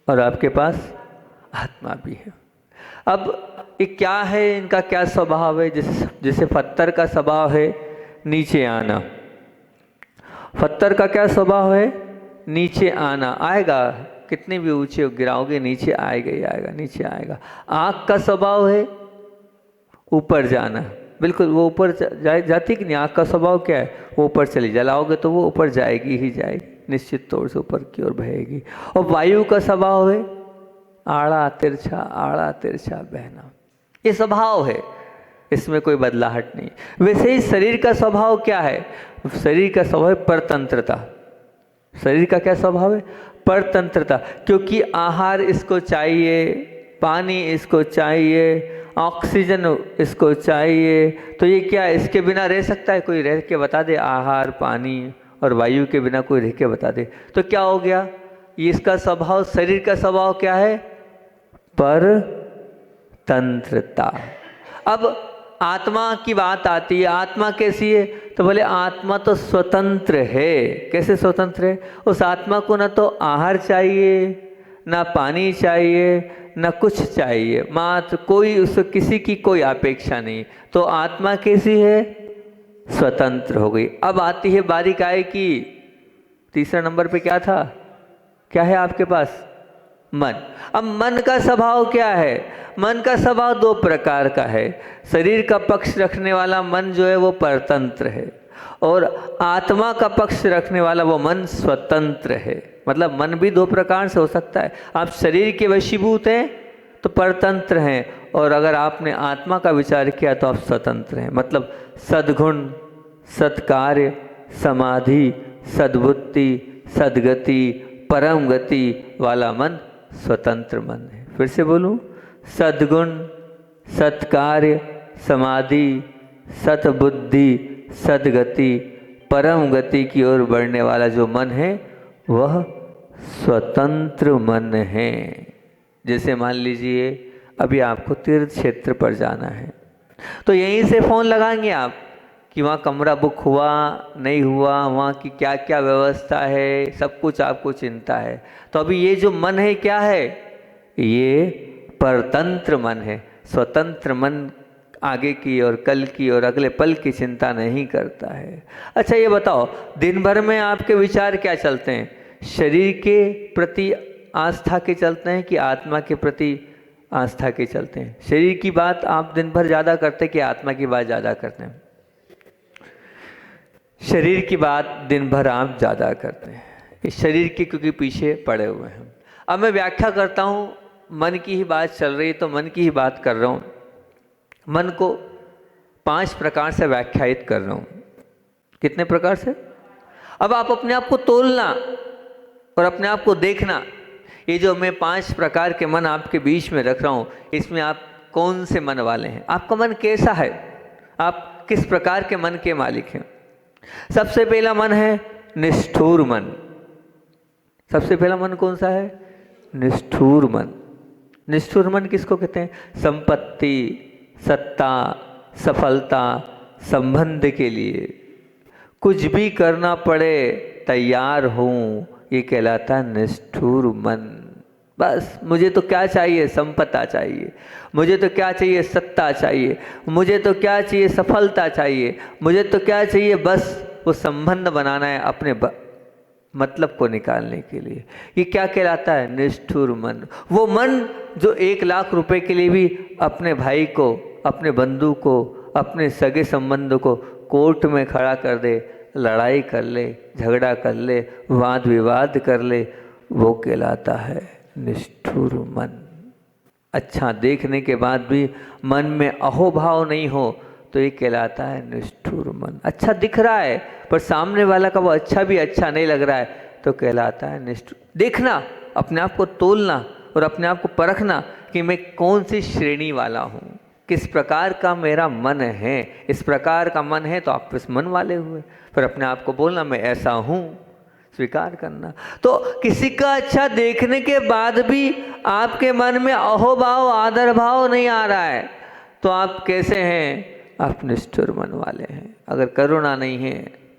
और आपके पास आत्मा भी है। अब ये क्या है, इनका क्या स्वभाव है? जैसे पत्थर का स्वभाव है नीचे आना। पत्थर का क्या स्वभाव है? नीचे आना। आएगा, कितने भी ऊंचे गिराओगे नीचे आएगा ही आएगा, नीचे आएगा। आँख का स्वभाव है ऊपर जाना। बिल्कुल वो ऊपर जाती कि नहीं? आँख का स्वभाव क्या है? वो ऊपर चली, जलाओगे तो वो ऊपर जाएगी ही जाएगी, निश्चित तौर से ऊपर की ओर बहेगी। और वायु का स्वभाव है आड़ा तिरछा बहना। ये स्वभाव है, इसमें कोई बदलाहट नहीं। वैसे ही शरीर का स्वभाव क्या है? शरीर का स्वभाव है परतंत्रता। शरीर का क्या स्वभाव है? परतंत्रता। क्योंकि आहार इसको चाहिए, पानी इसको चाहिए, ऑक्सीजन इसको चाहिए। तो ये क्या, इसके बिना रह सकता है कोई? रह के बता दे। आहार, पानी और वायु के बिना कोई रह के बता दे तो क्या हो गया? ये इसका स्वभाव, शरीर का स्वभाव क्या है? परतंत्रता। अब आत्मा की बात आती है। आत्मा कैसी है? तो बोले आत्मा तो स्वतंत्र है। कैसे स्वतंत्र है? उस आत्मा को ना तो आहार चाहिए, ना पानी चाहिए, ना कुछ चाहिए, मात्र कोई उस किसी की कोई अपेक्षा नहीं। तो आत्मा कैसी है? स्वतंत्र हो गई। अब आती है बारी काय की। तीसरा नंबर पे क्या था? क्या है आपके पास? मन। अब मन का स्वभाव क्या है? मन का स्वभाव दो प्रकार का है। शरीर का पक्ष रखने वाला मन जो है वो परतंत्र है, और आत्मा का पक्ष रखने वाला वो मन स्वतंत्र है। मतलब मन भी दो प्रकार से हो सकता है। आप शरीर के वशीभूत हैं तो परतंत्र हैं, और अगर आपने आत्मा का विचार किया तो आप स्वतंत्र हैं। मतलब सद्गुण, सत्कार्य, समाधि, सद्बुद्धि, सद्गति, परम गति वाला मन स्वतंत्र मन है। फिर से बोलूं, सद्गुण, सत्कार्य, समाधि, सतबुद्धि, सदगति, परम गति की ओर बढ़ने वाला जो मन है वह स्वतंत्र मन है। जैसे मान लीजिए अभी आपको तीर्थ क्षेत्र पर जाना है, तो यहीं से फ़ोन लगाएंगे आप कि वहाँ कमरा बुक हुआ नहीं हुआ, वहाँ की क्या क्या व्यवस्था है, सब कुछ आपको चिंता है। तो अभी ये जो मन है क्या है, ये परतंत्र मन है। स्वतंत्र मन आगे की और कल की और अगले पल की चिंता नहीं करता है। अच्छा ये बताओ, दिन भर में आपके विचार क्या चलते हैं? शरीर के प्रति आस्था के चलते हैं कि आत्मा के प्रति आस्था के चलते हैं? शरीर की बात आप दिन भर ज़्यादा करते हैं कि आत्मा की बात ज़्यादा करते हैं? शरीर की बात दिन भर आप ज़्यादा करते हैं, इस शरीर के क्योंकि पीछे पड़े हुए हैं। अब मैं व्याख्या करता हूँ, मन की ही बात चल रही है तो मन की ही बात कर रहा हूँ। मन को 5 प्रकार से व्याख्यायित कर रहा हूँ। कितने प्रकार से? अब आप अपने आप को तोलना और अपने आप को देखना, ये जो मैं 5 प्रकार के मन आपके बीच में रख रहा हूँ, इसमें आप कौन से मन वाले हैं? आपका मन कैसा है? आप किस प्रकार के मन के मालिक हैं? सबसे पहला मन है निष्ठुर मन। सबसे पहला मन कौन सा है? निष्ठुर मन। निष्ठुर मन किसको कहते हैं? संपत्ति, सत्ता, सफलता, संबंध के लिए कुछ भी करना पड़े तैयार हूँ, ये कहलाता है निष्ठुर मन। बस मुझे तो क्या चाहिए? संपत्ता चाहिए, मुझे तो क्या चाहिए? सत्ता चाहिए, मुझे तो क्या चाहिए? सफलता चाहिए, मुझे तो क्या चाहिए? बस वो संबंध बनाना है अपने मतलब को निकालने के लिए। ये क्या कहलाता है? निष्ठुर मन। वो मन जो 1 लाख रुपए के लिए भी अपने भाई को, अपने बंधु को, अपने सगे संबंध को कोर्ट में खड़ा कर दे, लड़ाई कर ले, झगड़ा कर ले, वाद विवाद कर ले, वो कहलाता है निष्ठुर मन। अच्छा देखने के बाद भी मन में अहोभाव नहीं हो तो ये कहलाता है निष्ठुर मन। अच्छा दिख रहा है पर सामने वाला का वो अच्छा भी अच्छा नहीं लग रहा है तो कहलाता है निष्ठुर। देखना, अपने आप को तोलना और अपने आप को परखना कि मैं कौन सी श्रेणी वाला हूँ, किस प्रकार का मेरा मन है। इस प्रकार का मन है तो आप इस मन वाले हुए, फिर अपने आप को बोलना मैं ऐसा हूँ, स्वीकार करना। तो किसी का अच्छा देखने के बाद भी आपके मन में अहोभाव, आदर भाव नहीं आ रहा है तो आप कैसे हैं? आप निष्ठुर मन वाले हैं। अगर करुणा नहीं है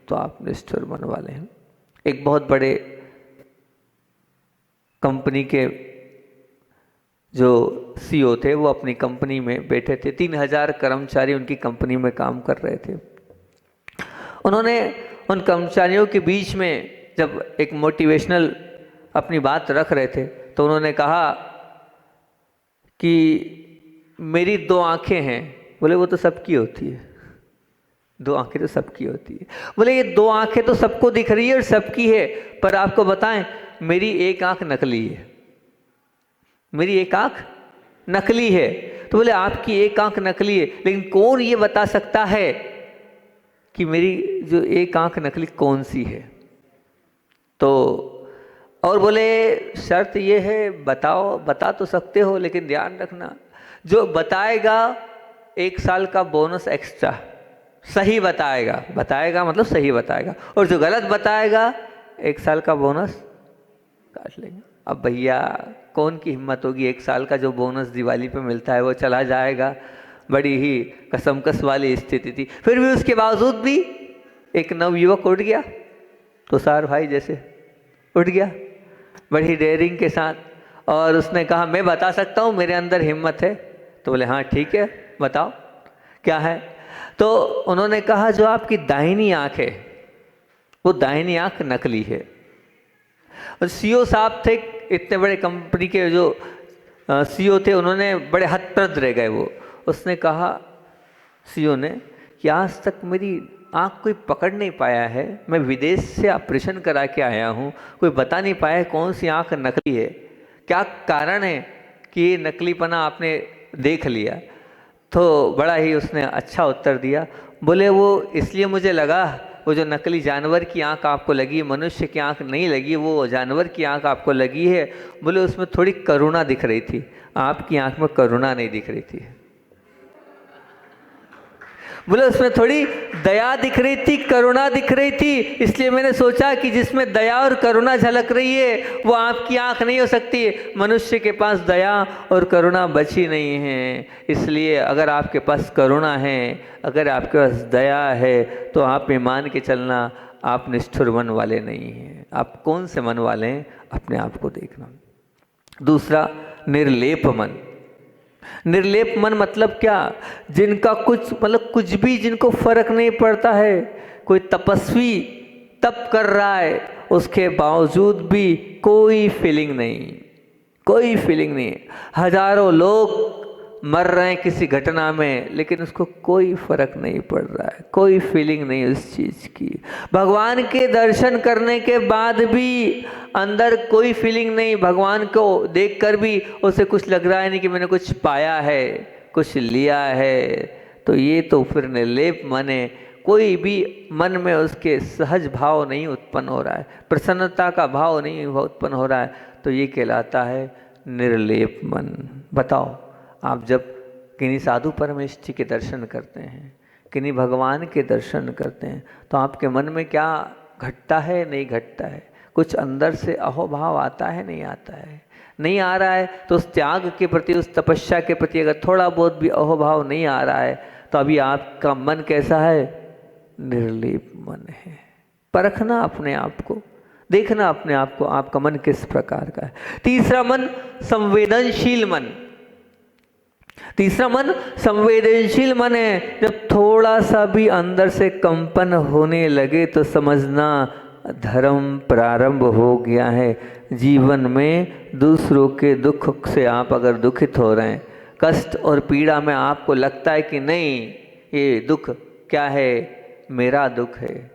तो आप निष्ठुर मन वाले हैं। एक बहुत बड़े कंपनी के जो सीईओ थे, वो अपनी कंपनी में बैठे थे। 3000 कर्मचारी उनकी कंपनी में काम कर रहे थे। उन्होंने उन कर्मचारियों के बीच में जब एक मोटिवेशनल अपनी बात रख रहे थे तो उन्होंने कहा कि मेरी 2 आंखें हैं। बोले वो तो सबकी होती है, 2 आंखें तो सबकी होती है। बोले ये 2 आंखें तो सबको दिख रही है और सबकी है, पर आपको बताएं मेरी 1 आंख नकली है, मेरी 1 आंख नकली है। तो बोले आपकी 1 आंख नकली है, लेकिन कौन ये बता सकता है कि मेरी जो 1 आंख नकली कौन सी है? तो और बोले शर्त ये है, बताओ, बता तो सकते हो लेकिन ध्यान रखना जो बताएगा 1 साल का बोनस एक्स्ट्रा, सही बताएगा, बताएगा मतलब सही बताएगा, और जो गलत बताएगा 1 साल का बोनस काट लेंगे। अब भैया कौन की हिम्मत होगी? 1 साल का जो बोनस दिवाली पे मिलता है वो चला जाएगा। बड़ी ही कसमकस वाली स्थिति थी। फिर भी उसके बावजूद भी एक नवयुवक उठ गया, तुषार भाई जैसे उठ गया बड़ी डेयरिंग के साथ, और उसने कहा मैं बता सकता हूँ, मेरे अंदर हिम्मत है। तो बोले हाँ ठीक है बताओ क्या है। तो उन्होंने कहा जो आपकी दाहिनी आंख है वो दाहिनी आंख नकली है। और सीईओ साहब थे, इतने बड़े कंपनी के जो सीईओ थे, उन्होंने बड़े हतप्रद रह गए। वो उसने कहा सीईओ ने कि आज तक मेरी आँख कोई पकड़ नहीं पाया है, मैं विदेश से ऑपरेशन करा के आया हूँ, कोई बता नहीं पाया कौन सी आँख नकली है, क्या कारण है कि ये नकलीपना आपने देख लिया। तो बड़ा ही उसने अच्छा उत्तर दिया। बोले वो इसलिए मुझे लगा, वो जो नकली जानवर की आंख आपको लगी, मनुष्य की आंख नहीं लगी, वो जानवर की आंख आपको लगी है। बोले उसमें थोड़ी करुणा दिख रही थी, आपकी आंख में करुणा नहीं दिख रही थी। बोले उसमें थोड़ी दया दिख रही थी, करुणा दिख रही थी, इसलिए मैंने सोचा कि जिसमें दया और करुणा झलक रही है वो आपकी आंख नहीं हो सकती। मनुष्य के पास दया और करुणा बची नहीं है, इसलिए अगर आपके पास करुणा है, अगर आपके पास दया है, तो आप ईमान के चलना, आप निष्ठुर मन वाले नहीं हैं। आप कौन से मन वाले हैं, अपने आप को देखना। दूसरा, निर्लेप मन। निर्लेप मन मतलब क्या? जिनका कुछ भी जिनको फर्क नहीं पड़ता है। कोई तपस्वी तप कर रहा है, उसके बावजूद भी कोई फीलिंग नहीं। हजारों लोग मर रहे हैं किसी घटना में, लेकिन उसको कोई फर्क नहीं पड़ रहा है, कोई फीलिंग नहीं उस चीज की। भगवान के दर्शन करने के बाद भी अंदर कोई फीलिंग नहीं, भगवान को देखकर भी उसे कुछ लग रहा है नहीं कि मैंने कुछ पाया है, कुछ लिया है। तो ये तो फिर निर्लेप मन है। कोई भी मन में उसके सहज भाव नहीं उत्पन्न हो रहा है, प्रसन्नता का भाव नहीं उत्पन्न हो रहा है, तो ये कहलाता है निर्लेप मन। बताओ, आप जब किन्हीं साधु परमेष्ठी के दर्शन करते हैं, किन्हीं भगवान के दर्शन करते हैं, तो आपके मन में क्या घटता है, नहीं घटता है? कुछ अंदर से अहोभाव आता है, नहीं आता है? नहीं आ रहा है तो उस त्याग के प्रति, उस तपस्या के प्रति अगर थोड़ा बहुत भी अहोभाव नहीं आ रहा है, तो अभी आपका मन कैसा है? निर्लेप मन है। परखना अपने आप को, देखना अपने आप को, आपका मन किस प्रकार का है। तीसरा मन, संवेदनशील मन। तीसरा मन संवेदनशील मन है। जब थोड़ा सा भी अंदर से कंपन होने लगे तो समझना धर्म प्रारंभ हो गया है। जीवन में दूसरों के दुख से आप अगर दुखित हो रहे हैं, कष्ट और पीड़ा में आपको लगता है कि नहीं ये दुख क्या है, मेरा दुख है,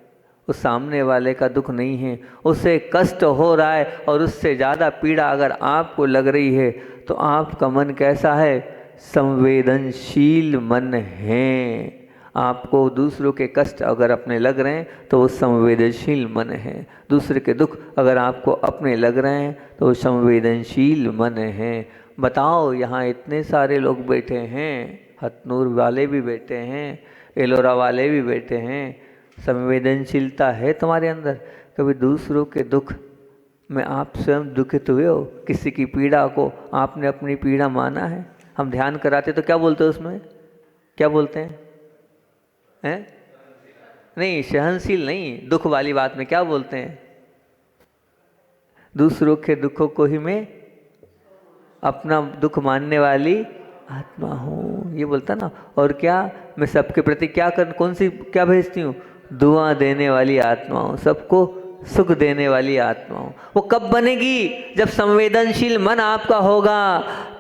उस सामने वाले का दुख नहीं है, उसे कष्ट हो रहा है और उससे ज़्यादा पीड़ा अगर आपको लग रही है, तो आपका मन कैसा है? संवेदनशील मन है। आपको दूसरों के कष्ट अगर अपने लग रहे हैं तो वो संवेदनशील मन है। दूसरे के दुख अगर आपको अपने लग रहे हैं तो वो संवेदनशील मन है। बताओ, यहाँ इतने सारे लोग बैठे हैं, हथनूर वाले भी बैठे हैं, एलोरा वाले भी बैठे हैं, संवेदनशीलता है तुम्हारे अंदर? कभी दूसरों के दुख में आप स्वयं दुखित हुए हो? किसी की पीड़ा को आपने अपनी पीड़ा माना है? हम ध्यान कराते तो क्या बोलते हैं उसमें? क्या बोलते हैं? नहीं, सहनशील नहीं, दुख वाली बात में क्या बोलते हैं? दूसरों के दुखों को ही मैं अपना दुख मानने वाली आत्मा हूँ, ये बोलता ना। और क्या, मैं सबके प्रति क्या भेजती हूँ? दुआ देने वाली आत्मा हूँ, सबको सुख देने वाली आत्मा हूँ। वो कब बनेगी? जब संवेदनशील मन आपका होगा,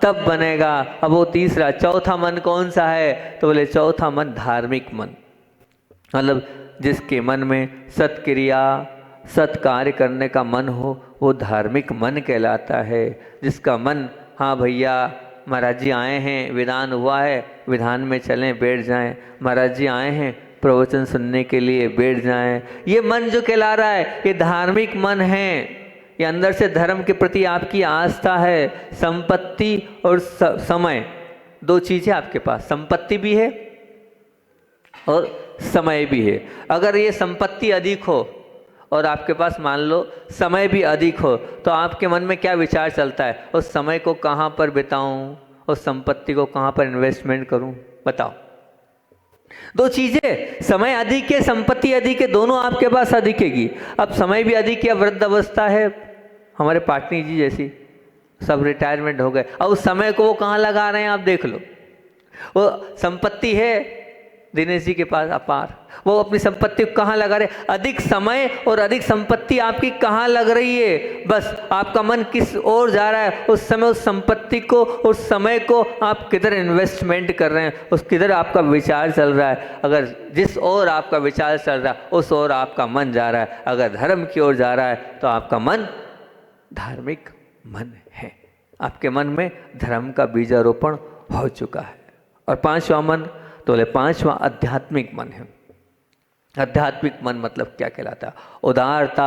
तब बनेगा। अब वो तीसरा, चौथा मन कौन सा है? तो बोले चौथा मन धार्मिक मन। मतलब जिसके मन में सत्क्रिया, सत्कार्य करने का मन हो, वो धार्मिक मन कहलाता है। जिसका मन, हाँ भैया महाराज जी आए हैं, विधान हुआ है, विधान में चलें, बैठ जाएं, महाराज जी आए हैं प्रवचन सुनने के लिए, बैठ जाएं, ये मन जो कहला रहा है, ये धार्मिक मन है। ये अंदर से धर्म के प्रति आपकी आस्था है। संपत्ति और समय, दो चीज़ें आपके पास, संपत्ति भी है और समय भी है। अगर ये संपत्ति अधिक हो और आपके पास मान लो समय भी अधिक हो, तो आपके मन में क्या विचार चलता है? उस समय को कहाँ पर बिताऊं, उस संपत्ति को कहाँ पर इन्वेस्टमेंट करूं? बताओ। दो चीजें, समय अधिक है, संपत्ति अधिक है, दोनों आपके पास अधिकेगी। अब समय भी अधिक है, वृद्ध अवस्था है, हमारे पाटनी जी जैसी सब रिटायरमेंट हो गए, अब उस समय को वो कहाँ लगा रहे हैं आप देख लो। वो संपत्ति है दिनेश जी के पास अपार, वो अपनी संपत्ति को कहाँ लगा रहे? अधिक समय और अधिक संपत्ति आपकी कहाँ लग रही है? बस आपका मन किस ओर जा रहा है, उस समय उस संपत्ति को, उस समय को आप किधर इन्वेस्टमेंट कर रहे हैं, उस किधर आपका विचार चल रहा है। अगर जिस ओर आपका विचार चल रहा है उस ओर आपका मन जा रहा है। अगर धर्म की ओर जा रहा है तो आपका मन धार्मिक मन है, आपके मन में धर्म का बीजारोपण हो चुका है। और पांचवा मन, तो बोले पांचवा आध्यात्मिक मन है। आध्यात्मिक मन मतलब क्या कहलाता है? उदारता,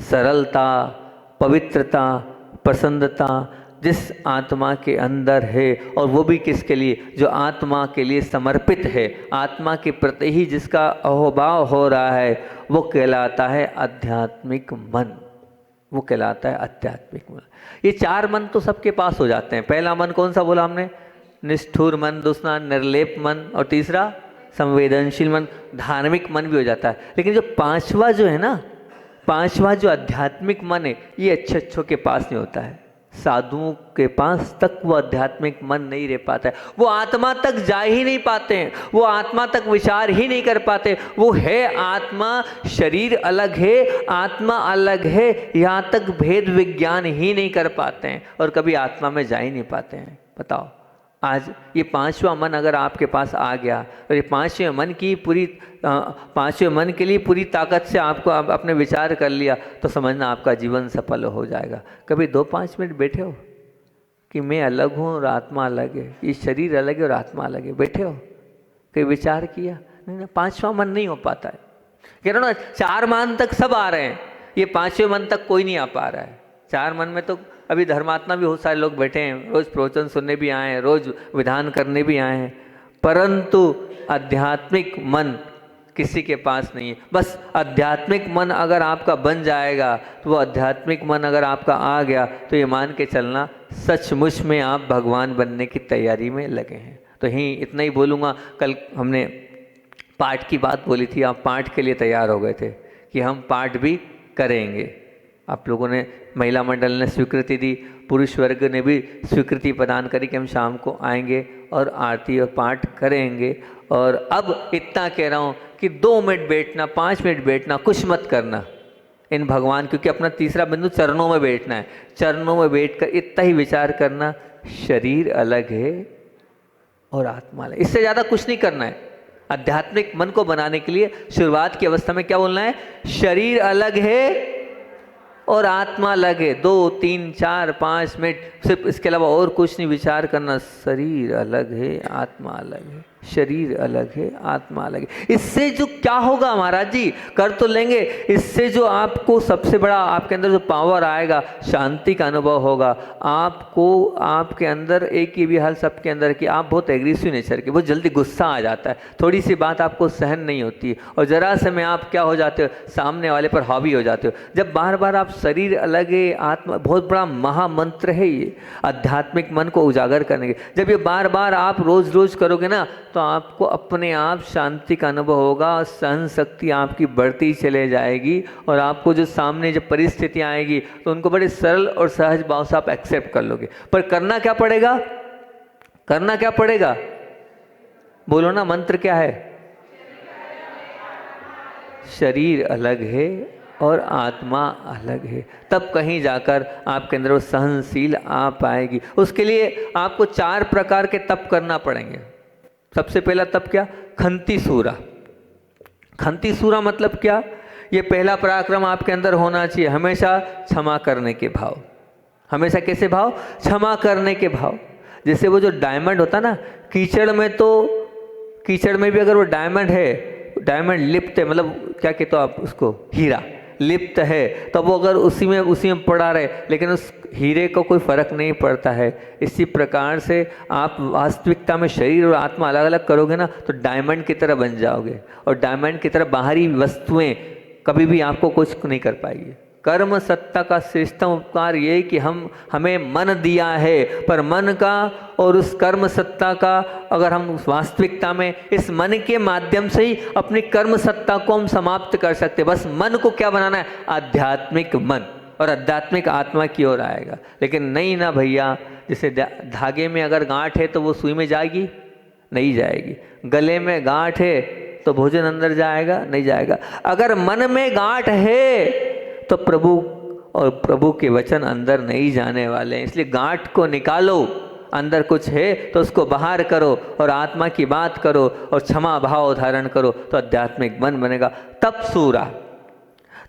सरलता, पवित्रता, प्रसन्नता, जिस आत्मा के अंदर है, और वो भी किसके लिए, जो आत्मा के लिए समर्पित है, आत्मा के प्रति ही जिसका अहोभाव हो रहा है, वो कहलाता है आध्यात्मिक मन। वो कहलाता है आध्यात्मिक मन। ये 4 मन तो सबके पास हो जाते हैं। पहला मन कौन सा बोला हमने, निष्ठुर मन, दूसरा निर्लेप मन, और तीसरा संवेदनशील मन, धार्मिक मन भी हो जाता है। लेकिन जो 5वां जो है ना, 5वां जो आध्यात्मिक मन है, ये अच्छों के पास नहीं होता है। साधुओं के पास तक वो आध्यात्मिक मन नहीं रह पाता है। वो आत्मा तक जा ही नहीं पाते हैं, वो आत्मा तक विचार ही नहीं कर पाते। वो है आत्मा, शरीर अलग है, आत्मा अलग है, यहाँ तक भेद विज्ञान ही नहीं कर पाते हैं और कभी आत्मा में जा ही नहीं पाते हैं। बताओ, आज ये 5वां मन अगर आपके पास आ गया और ये 5वें मन की पूरी 5वें मन के लिए पूरी ताकत से आपको अपने विचार कर लिया, तो समझना आपका जीवन सफल हो जाएगा। कभी 2-5 मिनट बैठे हो कि मैं अलग हूँ और आत्मा अलग है, ये शरीर अलग है और आत्मा अलग है, बैठे हो, कभी विचार किया? नहीं ना, 5वां मन नहीं हो पाता है। कह रहा ना, 4 मन तक सब आ रहे हैं, ये 5वें मन तक कोई नहीं आ पा रहा है। 4 मन में तो अभी धर्मात्मा भी बहुत सारे लोग बैठे हैं, रोज़ प्रवचन सुनने भी आए हैं, रोज़ विधान करने भी आए हैं, परंतु आध्यात्मिक मन किसी के पास नहीं है। बस आध्यात्मिक मन अगर आपका बन जाएगा, तो वो आध्यात्मिक मन अगर आपका आ गया, तो ये मान के चलना सचमुच में आप भगवान बनने की तैयारी में लगे हैं। तो यहीं इतना ही बोलूँगा। कल हमने पाठ की बात बोली थी, आप पाठ के लिए तैयार हो गए थे कि हम पाठ भी करेंगे। आप लोगों ने, महिला मंडल ने स्वीकृति दी, पुरुष वर्ग ने भी स्वीकृति प्रदान करी कि हम शाम को आएंगे और आरती और पाठ करेंगे। और अब इतना कह रहा हूँ कि 2 मिनट बैठना, 5 मिनट बैठना, कुछ मत करना इन भगवान, क्योंकि अपना तीसरा बिंदु चरणों में बैठना है। चरणों में बैठकर इतना ही विचार करना, शरीर अलग है और आत्मा अलग, इससे ज़्यादा कुछ नहीं करना है। आध्यात्मिक मन को बनाने के लिए शुरुआत की अवस्था में क्या बोलना है, शरीर अलग है और आत्मा अलग है। 2, 3, 4, 5 मिनट, सिर्फ इसके अलावा और कुछ नहीं विचार करना। शरीर अलग है, आत्मा अलग है, शरीर अलग है, आत्मा अलग है। इससे जो क्या होगा महाराज जी, कर तो लेंगे, इससे जो आपको सबसे बड़ा आपके अंदर जो पावर आएगा, शांति का अनुभव होगा आपको। आपके अंदर एक ही भी हाल सबके अंदर कि आप बहुत एग्रेसिव नेचर के, बहुत जल्दी गुस्सा आ जाता है, थोड़ी सी बात आपको सहन नहीं होती है, और जरा से में आप क्या हो जाते हो, सामने वाले पर हावी हो जाते हो। जब बार बार आप शरीर अलग है, आत्मा, बहुत बड़ा महामंत्र है ये आध्यात्मिक मन को उजागर करने के। जब ये बार बार आप रोज रोज करोगे ना, तो आपको अपने आप शांति का अनुभव होगा, सहन शक्ति आपकी बढ़ती चले जाएगी, और आपको जो सामने जब परिस्थितियां आएगी तो उनको बड़े सरल और सहज भाव से आप एक्सेप्ट कर लोगे। पर करना क्या पड़ेगा, करना क्या पड़ेगा, बोलो ना, मंत्र क्या है, शरीर अलग है और आत्मा अलग है, तब कहीं जाकर आपके अंदर वो सहनशील आ पाएगी। उसके लिए आपको 4 प्रकार के तप करना पड़ेंगे। सबसे पहला तप क्या, खंती सूरा। खंती सूरा मतलब क्या, ये पहला पराक्रम आपके अंदर होना चाहिए, हमेशा क्षमा करने के भाव। हमेशा कैसे भाव, क्षमा करने के भाव। जैसे वो जो डायमंड होता ना, कीचड़ में, तो कीचड़ में भी अगर वो डायमंड है, डायमंड लिप्त है, मतलब क्या कहते हो आप उसको, हीरा लिप्त है, तब वो अगर उसी में पड़ा रहे, लेकिन उस हीरे को कोई फर्क नहीं पड़ता है। इसी प्रकार से आप वास्तविकता में शरीर और आत्मा अलग अलग करोगे ना, तो डायमंड की तरह बन जाओगे, और डायमंड की तरह बाहरी वस्तुएं कभी भी आपको कुछ नहीं कर पाएगी। कर्म सत्ता का श्रेष्ठतम उपकार ये कि हमें मन दिया है, पर मन का और उस कर्म सत्ता का अगर हम वास्तविकता में इस मन के माध्यम से ही अपनी कर्म सत्ता को हम समाप्त कर सकते। बस मन को क्या बनाना है, आध्यात्मिक मन, और आध्यात्मिक आत्मा की ओर आएगा। लेकिन नहीं ना भैया, जैसे धागे में अगर गांठ है तो वो सुई में जाएगी, नहीं जाएगी। गले में गांठ है तो भोजन अंदर जाएगा, नहीं जाएगा। अगर मन में गांठ है तो प्रभु और प्रभु के वचन अंदर नहीं जाने वाले हैं। इसलिए गांठ को निकालो, अंदर कुछ है तो उसको बाहर करो और आत्मा की बात करो और क्षमा भाव धारण करो, तो आध्यात्मिक मन बनेगा। तप सूरा,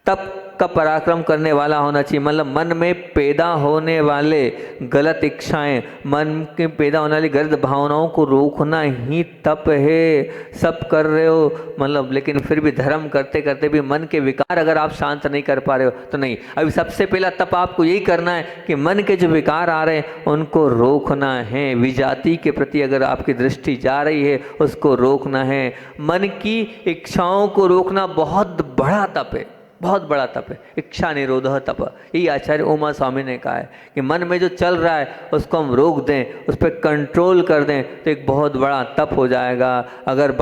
तप का पराक्रम करने वाला होना चाहिए। मतलब मन में पैदा होने वाले गलत इच्छाएं, मन के पैदा होने वाली गलत भावनाओं को रोकना ही तप है। सब कर रहे हो मतलब, लेकिन फिर भी धर्म करते करते भी मन के विकार अगर आप शांत नहीं कर पा रहे हो तो नहीं। अभी सबसे पहला तप आपको यही करना है कि मन के जो विकार आ रहे हैं उनको रोकना है। विजाति के प्रति अगर आपकी दृष्टि जा रही है उसको रोकना है। मन की इच्छाओं को रोकना बहुत बड़ा तप है, बहुत बड़ा तप है। इच्छा निरोध तप, यही आचार्य उमा स्वामी ने कहा है कि मन में जो चल रहा है उसको हम रोक दें, उस पर कंट्रोल कर दें तो एक बहुत बड़ा तप हो जाएगा। अगर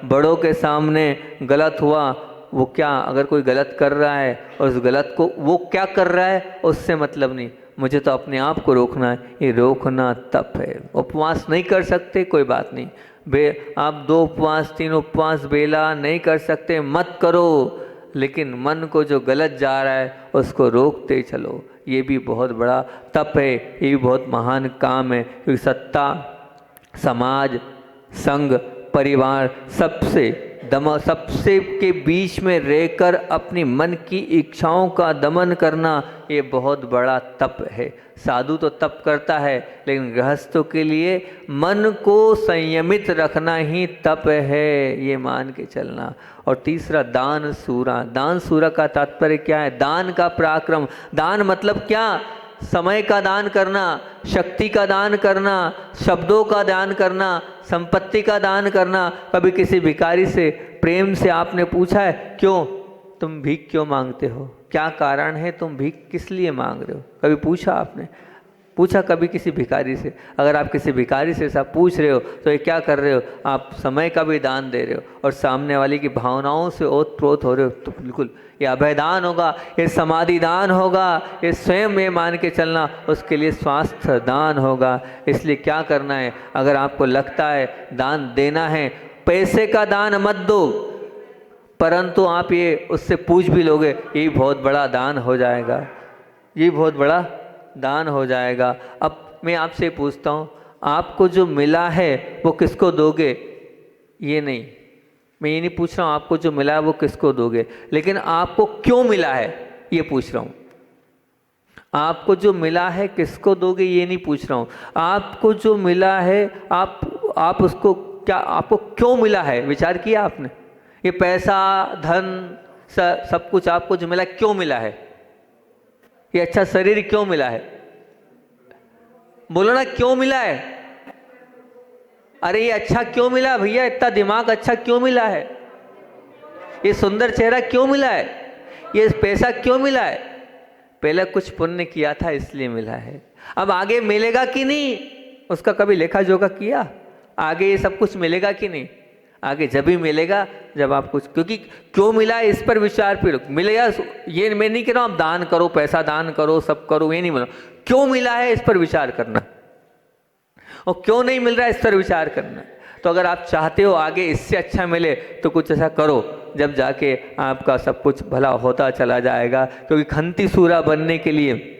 बड़ों के सामने गलत हुआ, वो क्या, अगर कोई गलत कर रहा है और उस गलत को वो क्या कर रहा है उससे मतलब नहीं, मुझे तो अपने आप को रोकना है, ये रोकना तप है। उपवास नहीं कर सकते कोई बात नहीं, आप 2 उपवास 3 उपवास बेला नहीं कर सकते, मत करो, लेकिन मन को जो गलत जा रहा है उसको रोकते चलो। ये भी बहुत बड़ा तप है, ये भी बहुत महान काम है। क्योंकि सत्ता, समाज, संघ, परिवार सबसे के बीच में रहकर अपनी मन की इच्छाओं का दमन करना ये बहुत बड़ा तप है। साधु तो तप करता है, लेकिन गृहस्थों के लिए मन को संयमित रखना ही तप है, ये मान के चलना। और तीसरा दान सूरा। दान सूरा का तात्पर्य क्या है? दान का पराक्रम। दान मतलब क्या? समय का दान करना, शक्ति का दान करना, शब्दों का दान करना, संपत्ति का दान करना। कभी किसी भिखारी से प्रेम से आपने पूछा है, क्यों तुम भीख क्यों मांगते हो, क्या कारण है, तुम भीख किस लिए मांग रहे हो? कभी पूछा आपने? पूछा कभी किसी भिखारी से? अगर आप किसी भिखारी से ऐसा पूछ रहे हो तो ये क्या कर रहे हो? आप समय का भी दान दे रहे हो और सामने वाले की भावनाओं से ओतप्रोत हो रहे हो। तो बिल्कुल ये अभयदान होगा, ये समाधि दान होगा, ये स्वयं ये मान के चलना, उसके लिए स्वास्थ्य दान होगा। इसलिए क्या करना है, अगर आपको लगता है दान देना है, पैसे का दान मत दो, परंतु आप ये उससे पूछ भी लोगे, ये बहुत बड़ा दान हो जाएगा, ये बहुत बड़ा दान हो जाएगा। अब मैं आपसे पूछता हूँ, आपको जो मिला है वो किसको दोगे? ये नहीं, मैं ये नहीं पूछ रहा हूँ आपको जो मिला है वो किसको दोगे, लेकिन आपको क्यों मिला है ये पूछ रहा हूँ। आपको जो मिला है किसको दोगे ये नहीं पूछ रहा हूँ। आपको जो मिला है आप उसको क्या, आपको क्यों मिला है, विचार किया आपने? ये पैसा, धन, सब कुछ आपको जो मिला क्यों मिला है? ये अच्छा शरीर क्यों मिला है? बोलो ना, क्यों मिला है? अरे ये अच्छा क्यों मिला भैया? इतना दिमाग अच्छा क्यों मिला है? ये सुंदर चेहरा क्यों मिला है? ये पैसा क्यों मिला है? पहले कुछ पुण्य किया था इसलिए मिला है। अब आगे मिलेगा कि नहीं उसका कभी लेखा जोखा किया? आगे ये सब कुछ मिलेगा कि नहीं? आगे जब ही मिलेगा जब आप कुछ, क्योंकि क्यों मिला है इस पर विचार फिर मिलेगा। ये मैं नहीं कह रहा हूँ आप दान करो, पैसा दान करो, सब करो, ये नहीं बोल रहा। क्यों मिला है इस पर विचार करना, और क्यों नहीं मिल रहा है इस पर विचार करना। तो अगर आप चाहते हो आगे इससे अच्छा मिले तो कुछ ऐसा करो जब जाके आपका सब कुछ भला होता चला जाएगा। क्योंकि खंती सूरा बनने के लिए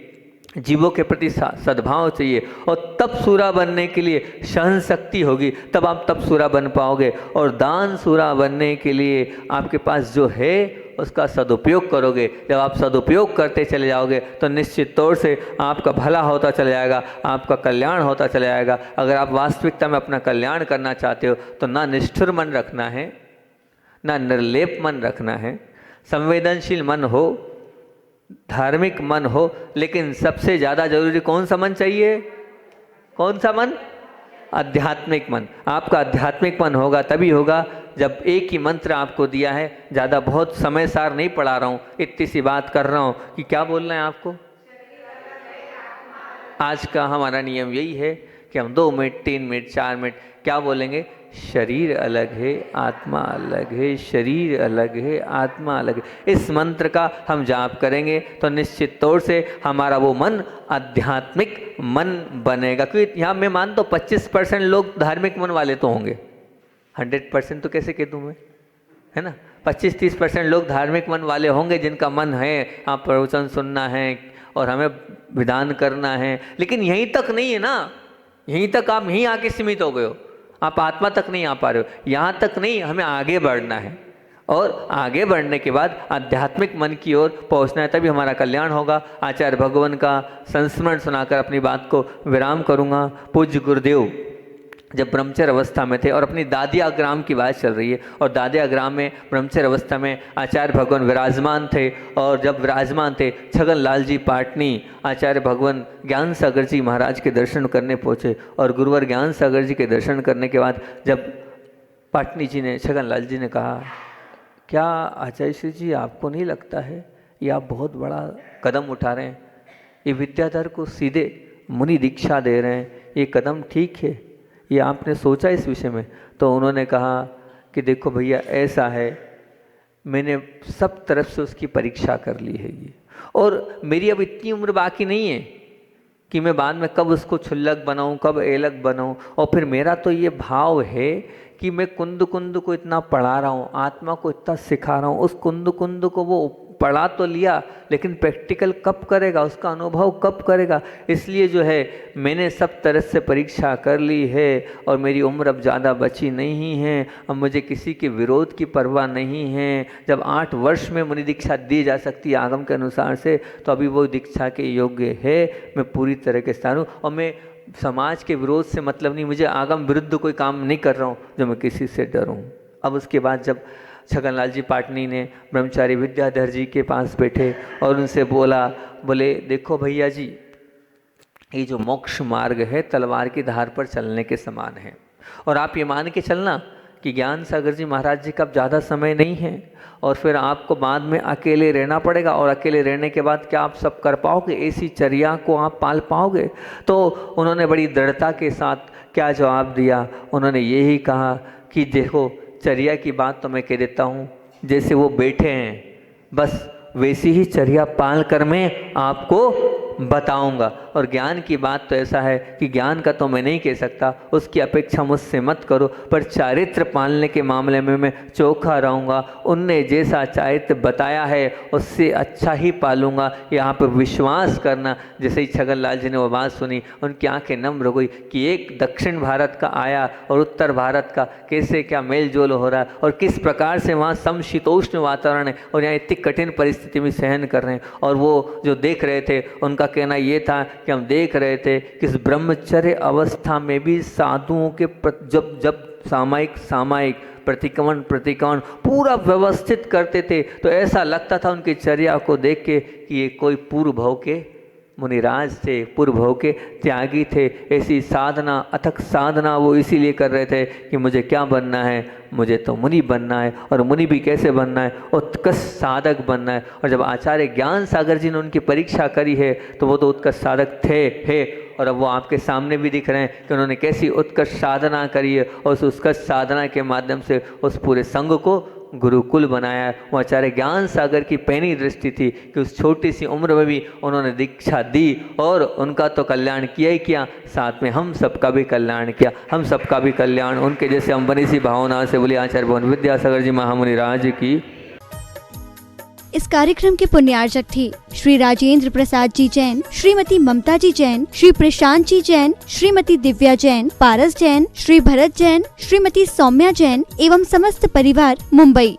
जीवों के प्रति सद्भाव चाहिए, और तप सूरा बनने के लिए सहन शक्ति होगी, तब आप तप सूरा बन पाओगे। और दान सूरा बनने के लिए आपके पास जो है उसका सदुपयोग करोगे। जब आप सदुपयोग करते चले जाओगे तो निश्चित तौर से आपका भला होता चला जाएगा, आपका कल्याण होता चला जाएगा। अगर आप वास्तविकता में अपना कल्याण करना चाहते हो तो ना निष्ठुर मन रखना है, ना निर्लेप मन रखना है, संवेदनशील मन हो, धार्मिक मन हो, लेकिन सबसे ज़्यादा जरूरी कौन सा मन चाहिए? कौन सा मन? आध्यात्मिक मन। आपका आध्यात्मिक मन होगा तभी होगा जब एक ही मंत्र आपको दिया है। ज़्यादा बहुत समय सार नहीं पढ़ा रहा हूँ, इतनी सी बात कर रहा हूँ कि क्या बोलना है आपको। आज का हमारा नियम यही है कि हम 2 मिनट 3 मिनट 4 मिनट क्या बोलेंगे? शरीर अलग है, आत्मा अलग है, शरीर अलग है, आत्मा अलग है। इस मंत्र का हम जाप करेंगे तो निश्चित तौर से हमारा वो मन आध्यात्मिक मन बनेगा। क्योंकि यहाँ मैं मानता हूँ 25% लोग धार्मिक मन वाले तो होंगे, 100% तो कैसे कह दूँ मैं, है ना। 25-30% लोग धार्मिक मन वाले होंगे जिनका मन है आप प्रवचन सुनना है और हमें विधान करना है। लेकिन यहीं तक नहीं है ना, यहीं तक आप यहीं आके सीमित हो गए हो, आप आत्मा तक नहीं आ पा रहे हो। यहाँ तक नहीं, हमें आगे बढ़ना है। और आगे बढ़ने के बाद आध्यात्मिक मन की ओर पहुंचना है, तभी हमारा कल्याण होगा। आचार्य भगवान का संस्मरण सुनाकर अपनी बात को विराम करूंगा। पूज्य गुरुदेव जब ब्रह्मचर्य अवस्था में थे और अपनी दादिया ग्राम की बात चल रही है, और दादिया ग्राम में ब्रह्मचर्य अवस्था में आचार्य भगवान विराजमान थे, और जब विराजमान थे छगन लाल जी पाटनी आचार्य भगवान ज्ञान सागर जी महाराज के दर्शन करने पहुँचे। और गुरुवर ज्ञान सागर जी के दर्शन करने के बाद जब पाटनी जी ने, छगन लाल जी ने कहा, क्या आचार्य श्री जी आपको नहीं लगता है ये आप बहुत बड़ा कदम उठा रहे हैं, ये विद्याधर को सीधे मुनि दीक्षा दे रहे हैं, ये कदम ठीक है, ये आपने सोचा इस विषय में? तो उन्होंने कहा कि देखो भैया ऐसा है, मैंने सब तरफ से उसकी परीक्षा कर ली है ये, और मेरी अब इतनी उम्र बाकी नहीं है कि मैं बाद में कब उसको छुल्लक बनाऊं, कब एलक बनाऊं। और फिर मेरा तो ये भाव है कि मैं कुंद कुंद को इतना पढ़ा रहा हूँ, आत्मा को इतना सिखा रहा हूँ, उस कुंद कुंद को वो पढ़ा तो लिया, लेकिन प्रैक्टिकल कब करेगा, उसका अनुभव कब करेगा। इसलिए जो है मैंने सब तरह से परीक्षा कर ली है, और मेरी उम्र अब ज़्यादा बची नहीं है, अब मुझे किसी के विरोध की परवाह नहीं है। जब 8 वर्ष में मुनि दीक्षा दी जा सकती है आगम के अनुसार से, तो अभी वो दीक्षा के योग्य है, मैं पूरी तरह के साथ हूँ। और मैं समाज के विरोध से मतलब नहीं, मुझे आगम विरुद्ध कोई काम नहीं कर रहा हूँ जो मैं किसी से डरूं। अब उसके बाद जब छगनलाल जी पाटनी ने ब्रह्मचारी विद्याधर जी के पास बैठे और उनसे बोले देखो भैया जी, ये जो मोक्ष मार्ग है तलवार की धार पर चलने के समान है, और आप ये मान के चलना कि ज्ञान सागर जी महाराज जी का अब ज़्यादा समय नहीं है, और फिर आपको बाद में अकेले रहना पड़ेगा, और अकेले रहने के बाद क्या आप सब कर पाओगे, ऐसी चर्या को आप पाल पाओगे? तो उन्होंने बड़ी दृढ़ता के साथ क्या जवाब दिया, उन्होंने यही कहा कि देखो चर्या की बात तो मैं कह देता हूँ, जैसे वो बैठे हैं बस वैसी ही चर्या पाल कर मैं आपको बताऊंगा। और ज्ञान की बात तो ऐसा है कि ज्ञान का तो मैं नहीं कह सकता, उसकी अपेक्षा मुझसे मत करो, पर चारित्र पालने के मामले में मैं चोखा रहूँगा। उनने जैसा चारित्र बताया है उससे अच्छा ही पालूंगा, यहाँ पर विश्वास करना। जैसे ही छगन लाल जी ने वो बात सुनी, उनकी आंखें नम हो गई कि एक दक्षिण भारत का आया और उत्तर भारत का कैसे क्या मेल जोल हो रहा है, और किस प्रकार से वहाँ समशीतोष्ण वातावरण है, और यहाँ इतनी कठिन परिस्थिति में सहन कर रहे हैं। और वो जो देख रहे थे, उनका कहना ये था कि हम देख रहे थे कि इस ब्रह्मचर्य अवस्था में भी साधुओं के जब सामायिक प्रतिक्रमण पूरा व्यवस्थित करते थे, तो ऐसा लगता था उनकी चर्या को देख के कि ये कोई पूर्व भव के मुनिराज थे, पूर्व भव के त्यागी थे। ऐसी साधना, अथक साधना वो इसीलिए कर रहे थे कि मुझे क्या बनना है, मुझे तो मुनि बनना है, और मुनि भी कैसे बनना है, उत्कर्ष साधक बनना है। और जब आचार्य ज्ञान सागर जी ने उनकी परीक्षा करी है, तो वो तो उत्कर्ष साधक थे, और अब वो आपके सामने भी दिख रहे हैं कि उन्होंने कैसी उत्कर्ष साधना करी है, और उस उत्कर्ष साधना के माध्यम से उस पूरे संघ को गुरुकुल बनाया है। वो आचार्य ज्ञान सागर की पहली दृष्टि थी कि उस छोटी सी उम्र में भी उन्होंने दीक्षा दी, और उनका तो कल्याण किया ही किया, साथ में हम सबका भी कल्याण किया। हम सबका भी कल्याण उनके जैसे हम बनी सी भावना से बोले आचार्य भगवान विद्यासागर जी महामुनि राज की। इस कार्यक्रम के पुण्यार्जक थे श्री राजेंद्र प्रसाद जी जैन, श्रीमती ममता जी जैन, श्री प्रशांत जी जैन, श्रीमती दिव्या जैन, पारस जैन, श्री भरत जैन, श्रीमती सौम्या जैन एवं समस्त परिवार, मुंबई।